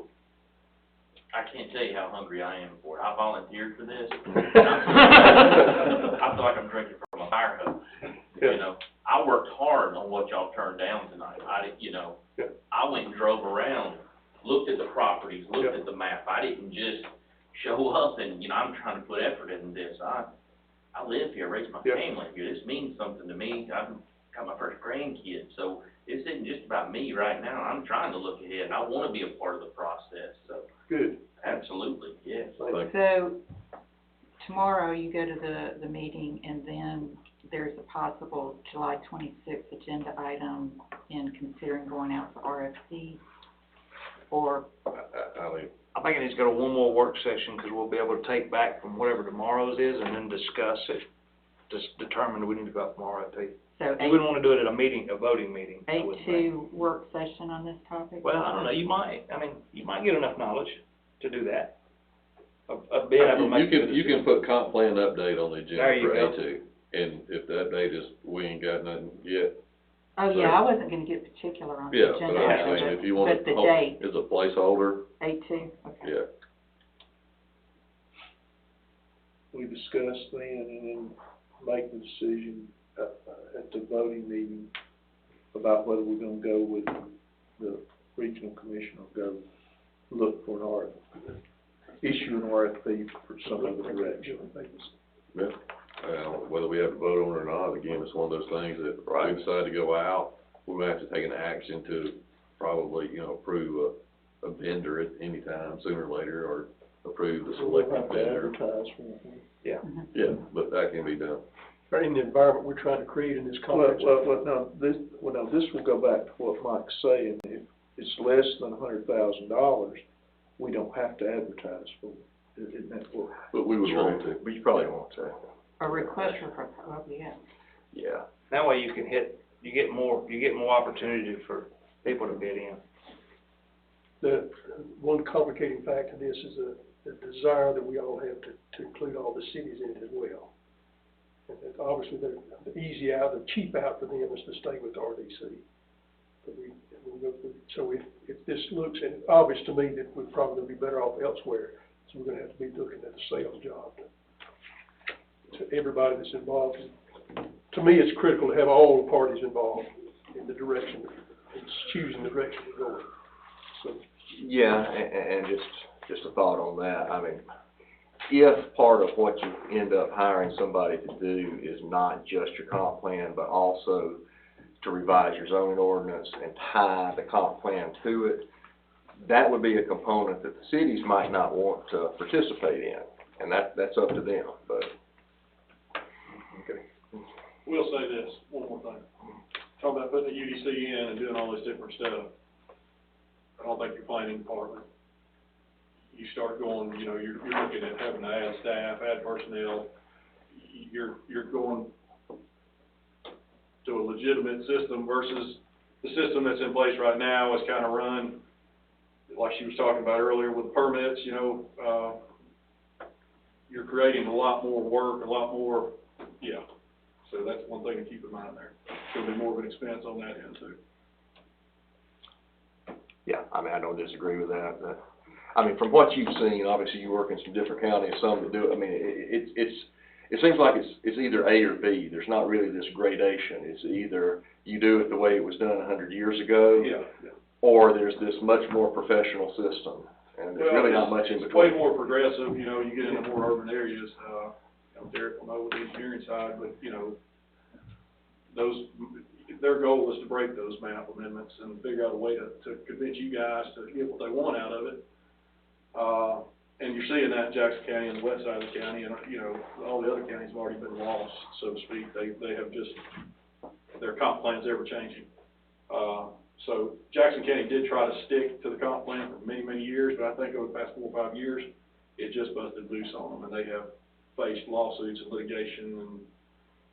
I can't tell you how hungry I am for it. I volunteered for this. I feel like I'm drinking from a fire hose. I worked hard on what y'all turned down tonight. I went and drove around, looked at the properties, looked at the map. I didn't just show up and, I'm trying to put effort into this. I live here, raised my family here. This means something to me. I've got my first grandkid, so this isn't just about me right now. I'm trying to look ahead, and I want to be a part of the process, so. Good. Absolutely, yes. So, tomorrow you go to the meeting, and then there's a possible July 26th agenda item in considering going out for RFP, or? I think it needs to go to one more work session, because we'll be able to take back from whatever tomorrow's is and then discuss it just determined we need to go out from RFP. So You wouldn't wanna do it at a meeting, a voting meeting, I wouldn't think. 8-2 work session on this topic? Well, I don't know, you might get enough knowledge to do that. A bid, I would make. You can put comp plan update on the There agenda you for go. A2, and if the update is, we ain't got nothing yet, Oh, yeah, I wasn't gonna get particular on the yeah, agenda. but I'm saying, if you want But to the date, as a placeholder, 8-2, okay. yeah. We discuss then and then make the decision at the voting meeting about whether we're gonna go with the regional commission or go look for an issue an RFP for some other direction. Yeah, whether we have to vote on it or not, again, it's one of those things that if we decide to go out, we're gonna have to take an action to probably, approve a vendor at any time, sooner or later, or approve the We'll selected have to vendor. advertise for it. Yeah. Yeah, but that can be done. Or in the environment we're trying to create in this Well, context. this will go back to what Mike's saying. If it's less than $100,000, we don't have to advertise for it. Isn't that what? But we would want to. But you probably want to. A request for proposal, yeah. Yeah. That way you get more opportunity for people to bid in. The one complicating factor of this is the desire that we all have to include all the cities in it as well. And that obviously the easy out, the cheap out for them is to stay with RDC. But so if this looks, and it's obvious to me that we're probably gonna be better off elsewhere, so we're gonna have to be looking at a sales job to everybody that's involved. To me, it's critical to have all the parties involved in the direction, it's choosing the direction we're going. So, Yeah, and just a thought on that. I mean, if part of what you end up hiring somebody to do is not just your comp plan, but also to revise your zoning ordinance and tie the comp plan to it, that would be a component that the cities might not want to participate in, and that's up to them, but. Okay. We'll say this, one more thing. Talking about putting the UDC in and doing all this different stuff. I don't think your planning department, you start going, you're looking at having to add staff, add personnel. You're going to a legitimate system versus the system that's in place right now is kind of run, like she was talking about earlier with permits, you're creating a lot more work, a lot more, yeah. So that's one thing to keep in mind there. It's gonna be more of an expense on that end too. Yeah, I mean, I don't disagree with that. I mean, from what you've seen, obviously you work in some different counties, some that do it. I mean, it seems like it's either A or B. There's not really this gradation. It's either you do it the way it was done 100 years ago, Yeah. or there's this much more professional system, and there's really not much in It's between. way more progressive, you get into more urban areas, Derek will know with the engineering side, but, their goal is to break those map amendments and figure out a way to convince you guys to get what they want out of it. And you're seeing that in Jackson County and the west side of the county, and, all the other counties have already been lost, so to speak. They have just, their comp plan's ever changing. So Jackson County did try to stick to the comp plan for many, many years, but I think over the past 4 or 5 years, it just busted loose on them, and they have faced lawsuits and litigation and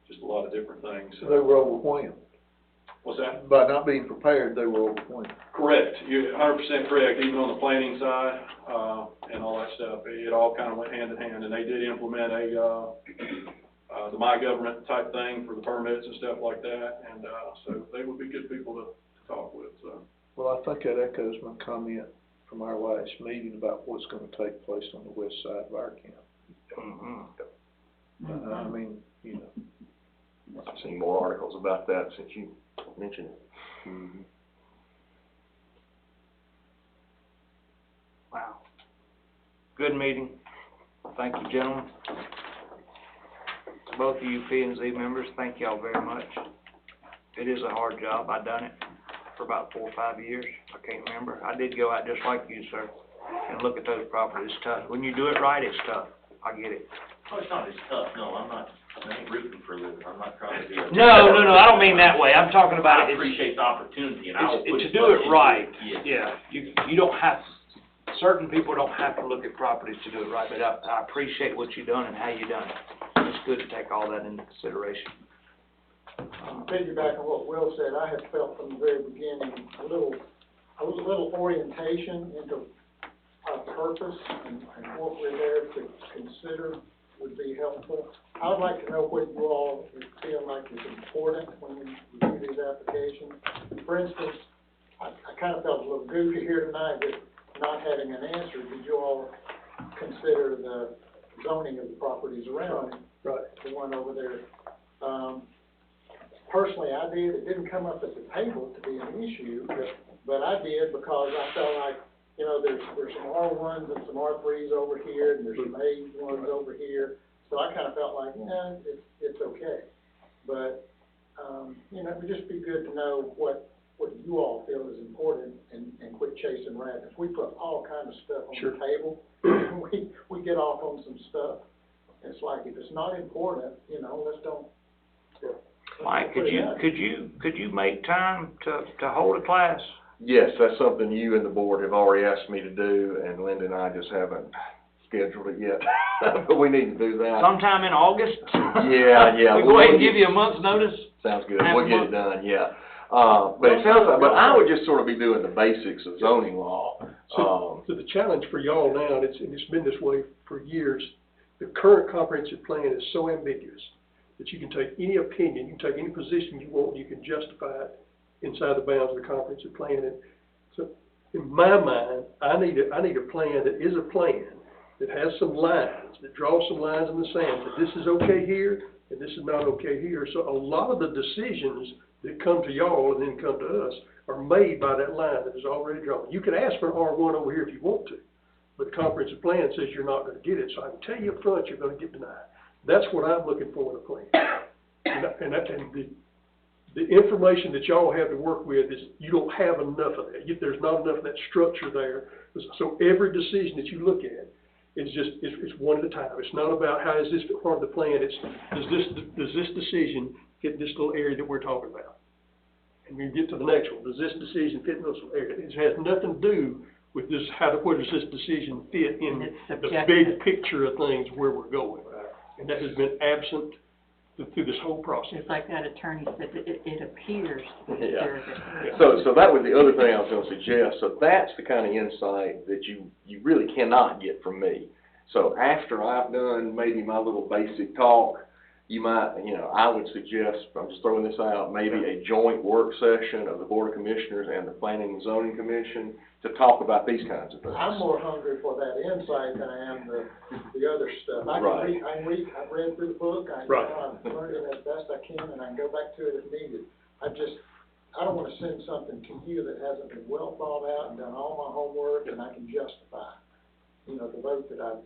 just a lot of different things. So they were overwhelmed. What's that? By not being prepared, they were overwhelmed. Correct. You're 100% correct, even on the planning side, and all that stuff. It all kind of went hand in hand, and they did implement the My Government type thing for the permits and stuff like that, and, so they would be good people to talk with, so. Well, I think that echoes my comment from our last meeting about what's gonna take place on the west side of our county. I mean, I've seen more articles about that since you mentioned it. Wow. Good meeting. Thank you, gentlemen. To both of you P and Z members, thank y'all very much. It is a hard job. I've done it for about 4 or 5 years. I can't remember. I did go out just like you, sir, and look at those properties. It's tough. When you do it right, it's tough. I get it. Oh, it's not as tough, no, I ain't rooting for this, I'm not trying to be a. No, I don't mean that way. I'm talking about I it. appreciate the opportunity, and I will put To as do much it into right, Yes. yeah. You don't have, certain people don't have to look at properties to do it right, but I appreciate what you done and how you done it. it's good to take all that into consideration. Piggyback on what Will said, I had felt from the very beginning a little orientation into our purpose and what we're there to consider would be helpful. I would like to know what you all feel like is important when we review these applications. For instance, I kind of felt a little goofy here tonight with not having an answer. Did you all consider the zoning of the properties around the one over there? Personally, I did. It didn't come up at the table to be an issue, but I did because I felt like, you know, there's some R1s and some R3s over here, and there's some A1s over here. So I kind of felt like, yeah, it's okay. But, you know, it would just be good to know what you all feel is important and quit chasing rabbits. We put all kinds of stuff on the table, and we get off on some stuff. It's like, if it's not important, you know, let's don't. Mike, could you make time to hold a class? Yes, that's something you and the board have already asked me to do, and Linda and I just haven't scheduled it yet. But we need to do that. Sometime in August? Yeah. We go ahead and give you a month's notice? Sounds good. We'll get it done, yeah. But it sounds like, but I would just sort of be doing the basics of zoning law. So the challenge for y'all now, and it's been this way for years, the current comprehensive plan is so ambiguous that you can take any opinion, you can take any position you want, and you can justify it inside the bounds of the comprehensive plan. And so, in my mind, I need a plan that is a plan that has some lines, that draws some lines in the sand, that this is okay here, and this is not okay here. So a lot of the decisions that come to y'all and then come to us are made by that line that is already drawn. You can ask for an R1 over here if you want to, but the comprehensive plan says you're not going to get it. So I can tell you up front you're going to get denied. That's what I'm looking for in a plan. And the information that y'all have to work with is you don't have enough of that. There's not enough of that structure there. So every decision that you look at is it's one at a time. It's not about how is this part of the plan. It's does this decision fit this little area that we're talking about? And we get to the next one. Does this decision fit in this little area? It has nothing to do with this. Where does this decision fit in the big picture of things where we're going? And that has been absent through this whole process. It's like that attorney said, it appears. Yeah. So that was the other thing I was going to suggest. So that's the kind of insight that you really cannot get from me. So after I've done maybe my little basic talk, you might, you know, I would suggest, I'm just throwing this out, maybe a joint work session of the Board of Commissioners and the Planning and Zoning Commission to talk about these kinds of things. I'm more hungry for that insight than I am the other stuff. I've read through the book, I've learned it as best I can, and I can go back to it if needed. I don't want to send something to you that hasn't been well thought out and done all my homework, and I can justify, you know, the vote that I've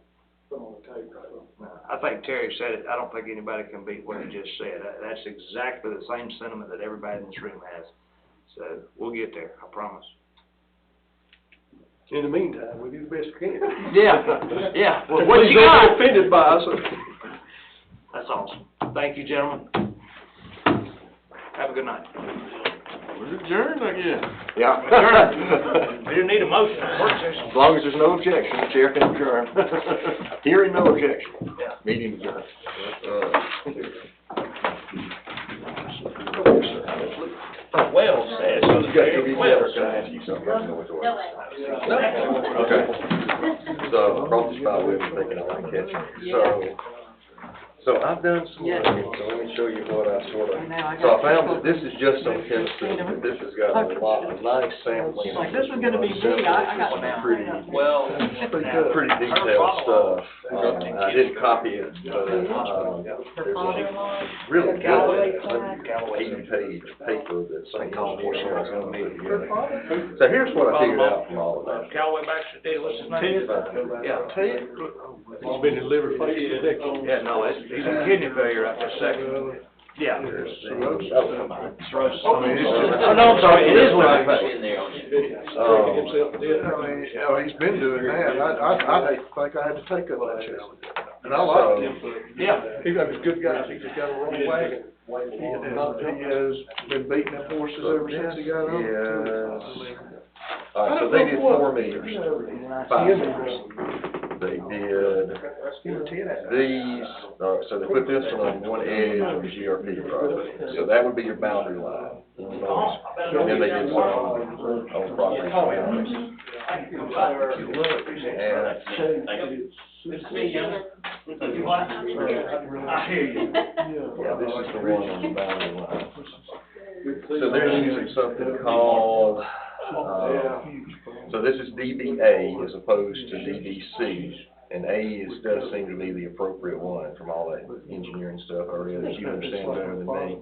put on the table. I think Terry said it. I don't think anybody can beat what he just said. That's exactly the same sentiment that everybody in this room has. So we'll get there, I promise. In the meantime, we do the best we can. Yeah. Well, what you got? Offended by us. That's awesome. Thank you, gentlemen. Have a good night. We're adjourned, I guess. Yeah. Adjourned. We didn't need a motion. As long as there's no objection, the chair can adjourn. Hearing no objection. Yeah. Meeting adjourned. Well said. You got to be better, can I ask you something? Okay. So, I brought this by with me thinking I might catch it. So I've done some looking, so let me show you what I sort of, so I found that this is just on Tennessee, but this has got a nice sampling. Like, this is gonna be me, I got pretty detailed stuff. I didn't copy it, but, there's a really good 180-page paper that some engineer is gonna put together. So here's what I figured out from all of that. Callaway Baxter did, what's his name? Yeah. He's been in liver failure for decades. Yeah, no, he's a kidney failure right this second. Yeah. Oh, no, I'm sorry, it is liver failure. He's been doing that. I think I had to take up that challenge. And I like him. Yeah. He's a good guy. He just got a wrong wagon. He has been beating them horses ever since he got on. Yes. All right, so they did 4 meters. 5 meters. they did these, so they put this one on one edge of the GRP property. So that would be your boundary line. And then they did some on property boundaries. If you look yeah, this is the one on the boundary line. So they're using something called, so this is DBA as opposed to DBC. And A does seem to be the appropriate one from all that engineering stuff I read that you understand better than me.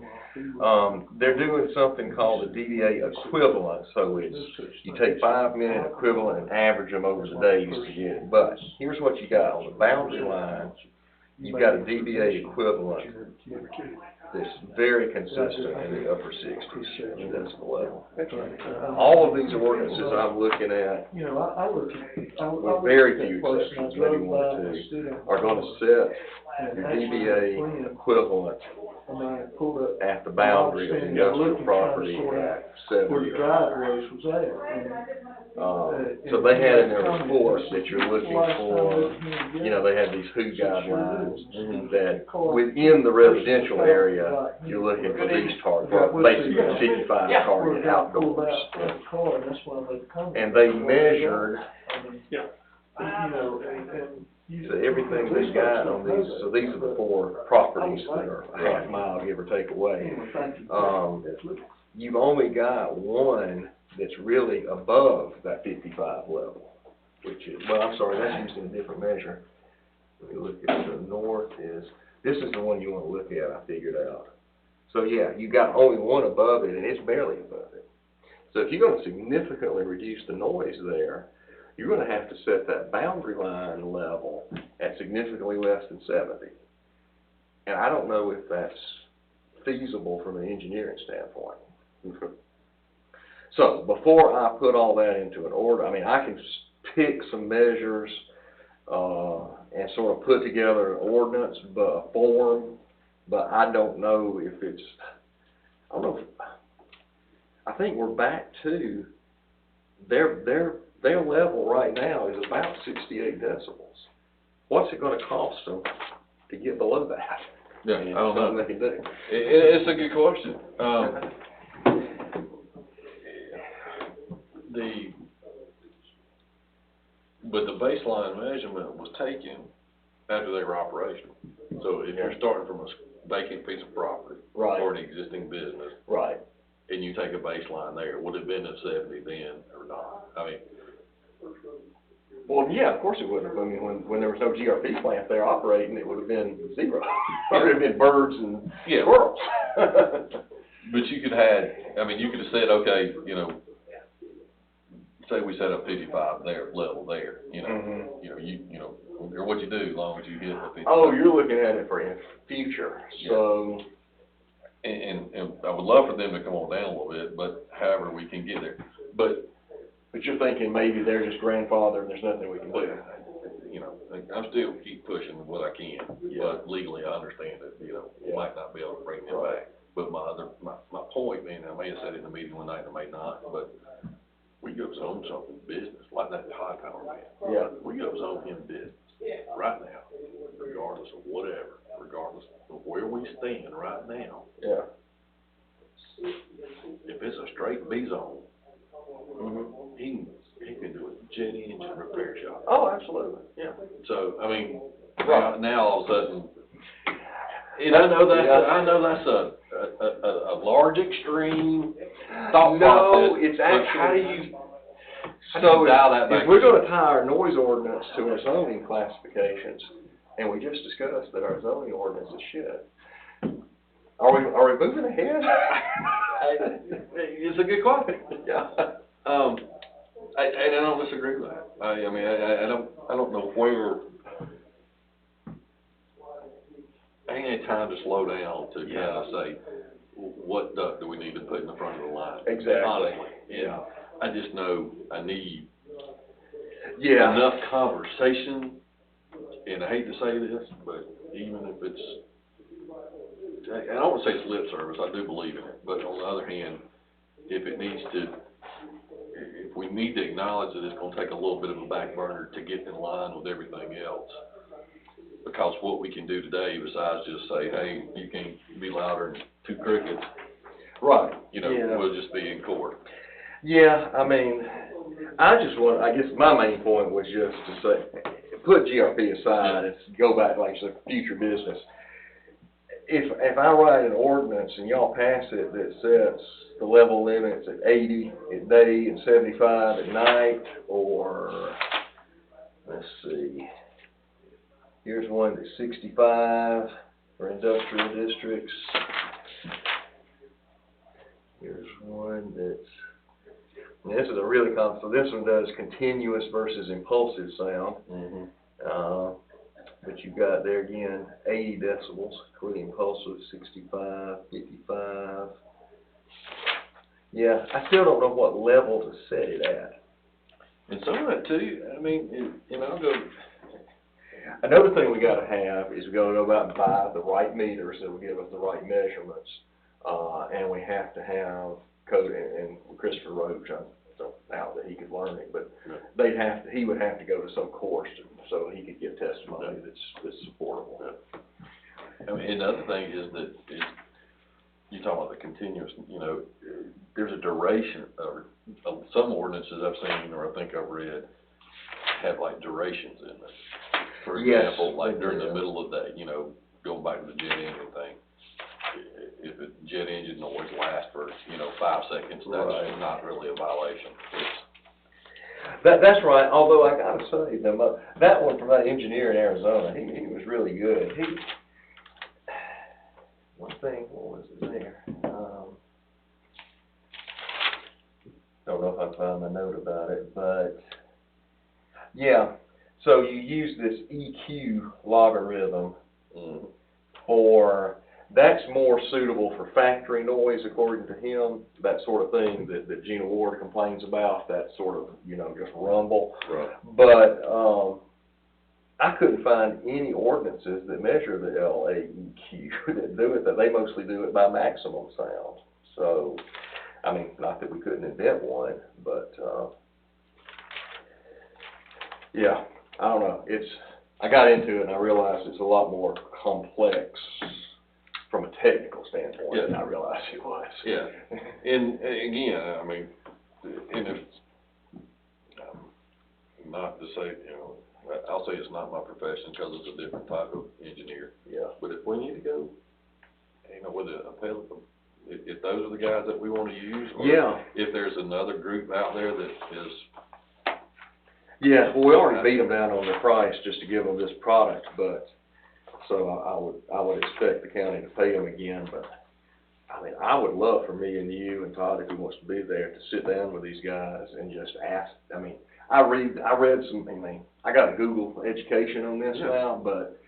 They're doing something called the DBA equivalent. So it's, you take 5-minute equivalent and average them over the days to get it. But here's what you got on the boundary line. You've got a DBA equivalent that's very consistent in the upper 60s. That's the level. All of these ordinances I'm looking at, with very few exceptions, maybe 1 or 2, are going to set your DBA equivalent at the boundary of the industrial property at 70. So they had in their report that you're looking for, you know, they had these WHO guidelines that within the residential area, you're looking for these targets, basically 55 target outdoors. And they measured, so everything they got on these, so these are the 4 properties that are a half mile, give or take away. You've only got one that's really above that 55 level, which is, well, I'm sorry, that's using a different measure. Let me look at the north this is the one you want to look at, I figured out. So yeah, you got only one above it, and it's barely above it. So if you're going to significantly reduce the noise there, you're going to have to set that boundary line level at significantly less than 70. And I don't know if that's feasible from an engineering standpoint. So before I put all that into an order, I mean, I can pick some measures and sort of put together an ordinance, a form, but I don't know if it's, I don't know if, I think we're back to their level right now is about 68 decibels. What's it going to cost them to get below that? Yeah, I don't know. They can do. It's a good question. But the baseline measurement was taken after they were operational. So if you're starting from a vacant piece of property or an existing business, and you take a baseline there, would it have been at 70 then or not? I mean, well, yeah, of course it would have. I mean, when there was no GRP plant there operating, it would have been 0. It would have been birds and squirrels. But you could have, I mean, you could have said, okay, you know, say we set up 55 there, level there, you know, you know, or what you do as long as you hit the 55. Oh, you're looking at it for in future, so. And I would love for them to come on down a little bit, but however we can get there. But you're thinking maybe they're just grandfather and there's nothing we can do. You know, I'm still keep pushing what I can, but legally I understand that, you know, we might not be able to bring them back. But my point being, I may have said it in the meeting one night, I may not, but we go zone something business, like that high power man. Yeah. We go zone him business right now, regardless of whatever, regardless of where we stand right now. Yeah. If it's a straight B zone, he can do a jet engine repair shop. Oh, absolutely. Yeah. So, I mean, now all of a sudden, and I know that's a large extreme thought process. No, it's actually, how do you dial that back? If we're going to tie our noise ordinance to our zoning classifications, and we just discussed that our zoning ordinance is shit, are we moving ahead? It's a good question. Yeah. I don't disagree with that. I mean, I don't know where. I ain't had time to slow down to kind of say, what duck do we need to put in the front of the line? Exactly. Honestly. Yeah. I just know I need enough conversation, and I hate to say this, but even if it's, I don't want to say it's lip service, I do believe in it, but on the other hand, if it needs to, if we we need to acknowledge that it's gonna take a little bit of a back burner to get in line with everything else. Because what we can do today, besides just say, hey, you can't be louder than 2 crickets, Right. you know, Yeah. we'll just be in court. Yeah, I mean, I guess my main point was just to say, put GRP aside and go back, like you said, future business. If I write an ordinance and y'all pass it that sets the level limits at 80 at day and 75 at night, or, let's see, here's one that's 65 for industrial districts. Here's one that's, and this is a really common, so this one does continuous versus impulsive sound. But you've got there again, 80 decibels, including impulsive, 65, 55. Yeah, I still don't know what level to set it at. And some of that too, I mean, and I'll go, Another thing we gotta have is we gotta go out and buy the right meters that will give us the right measurements. And we have to have code, and Christopher Roach, I don't doubt that he could learn it, but he would have to go to some course so he could get testimony that's supportable. I mean, and the other thing is that you talk about the continuous, you know, there's a duration of some ordinances I've seen, or I think I've read, have like durations in them. For example, like during the middle of the day, you know, going back to the jet engine thing, if a jet engine noise lasts for, 5 seconds, that's not really a violation. That's right, although I gotta say, that one from that engineer in Arizona, he was really good. One thing, what was it there? Don't know if I can find my note about it, but, yeah, so you use this EQ logarithm that's more suitable for factory noise, according to him, that sort of thing that Gina Ward complains about, that sort of, just rumble. Right. But, I couldn't find any ordinances that measure the LAEQ that do it, that they mostly do it by maximum sound. So, I mean, not that we couldn't invent one, but, yeah, I don't know. I got into it and I realized it's a lot more complex from a technical standpoint than I realized it was. Yeah, and again, I mean, and if, not to say, I'll say it's not my profession because it's a different type of engineer. Yeah. But if we need to go, with a Pelican, if those are the guys that we want to use, or if there's another group out there that is. Yeah, well, we already beat them down on their price just to give them this product, but, so I would expect the county to pay them again, but, I mean, I would love for me and you and Todd, if he wants to be there, to sit down with these guys and just ask, I mean, I read some, I got a Google education on this now, but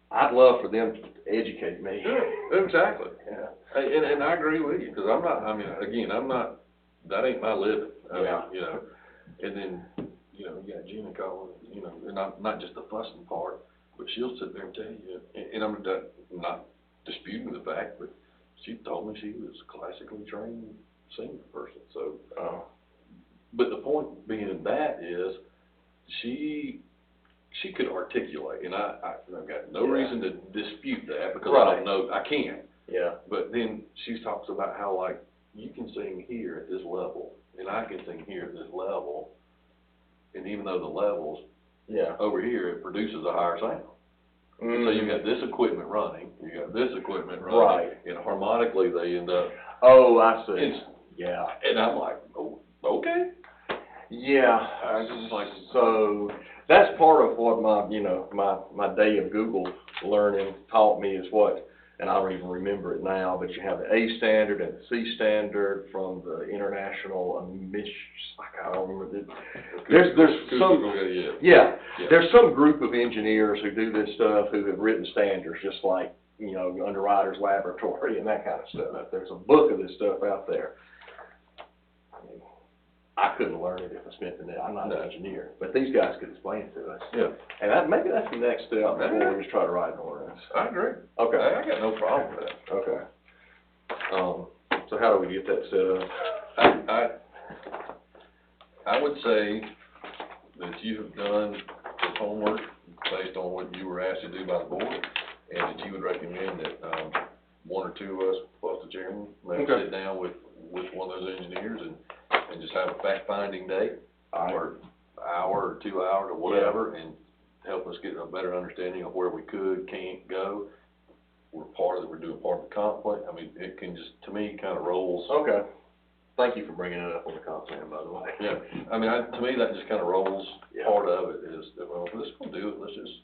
I'd love for them to educate me. Yeah, exactly. Yeah. And I agree with you, because that ain't my living. I mean, and then, you got Gina calling, and not just the fussing part, but she'll sit there and tell you, and I'm not disputing the fact, but she told me she was a classically trained singer person, so, but the point being that is, she could articulate, and I've got no reason to dispute that, because I don't know, I can't. Yeah. But then she talks about how, like, you can sing here at this level, and I can sing here at this level, and even though the levels, over here, it produces a higher sound. Mm-hmm. So you got this equipment running, you got this equipment running, and harmonically they end up. Oh, I see. And I'm like, oh, okay. Yeah, so that's part of what my day of Google learning taught me is what, and I don't even remember it now, but you have the A standard and the C standard from the international I don't remember. There's some group of engineers who do this stuff who have written standards, just like, Underwriters Laboratory and that kind of stuff. There's a book of this stuff out there. I couldn't learn it if I spent the day. I'm not an engineer, but these guys could explain it to us. Yeah. And maybe that's the next step before we just try to write an ordinance. I agree. Okay. I got no problem with that. Okay. So how do we get that set up? I would say that you have done the homework based on what you were asked to do by the board, and that you would recommend that, one or two of us, plus the chairman, maybe Okay. sit down with one of those engineers and just have a fact-finding day, or hour or 2 hours or whatever, and help us get a better understanding of where we could, can't go. We're doing part of the comp plan. I mean, it can just, to me, kind of rolls. Okay. Thank you for bringing it up on the comp plan, by the way. Yeah, I mean, to me, that just kind of rolls, Yeah. part of it is, that, well, if this will do it, let's just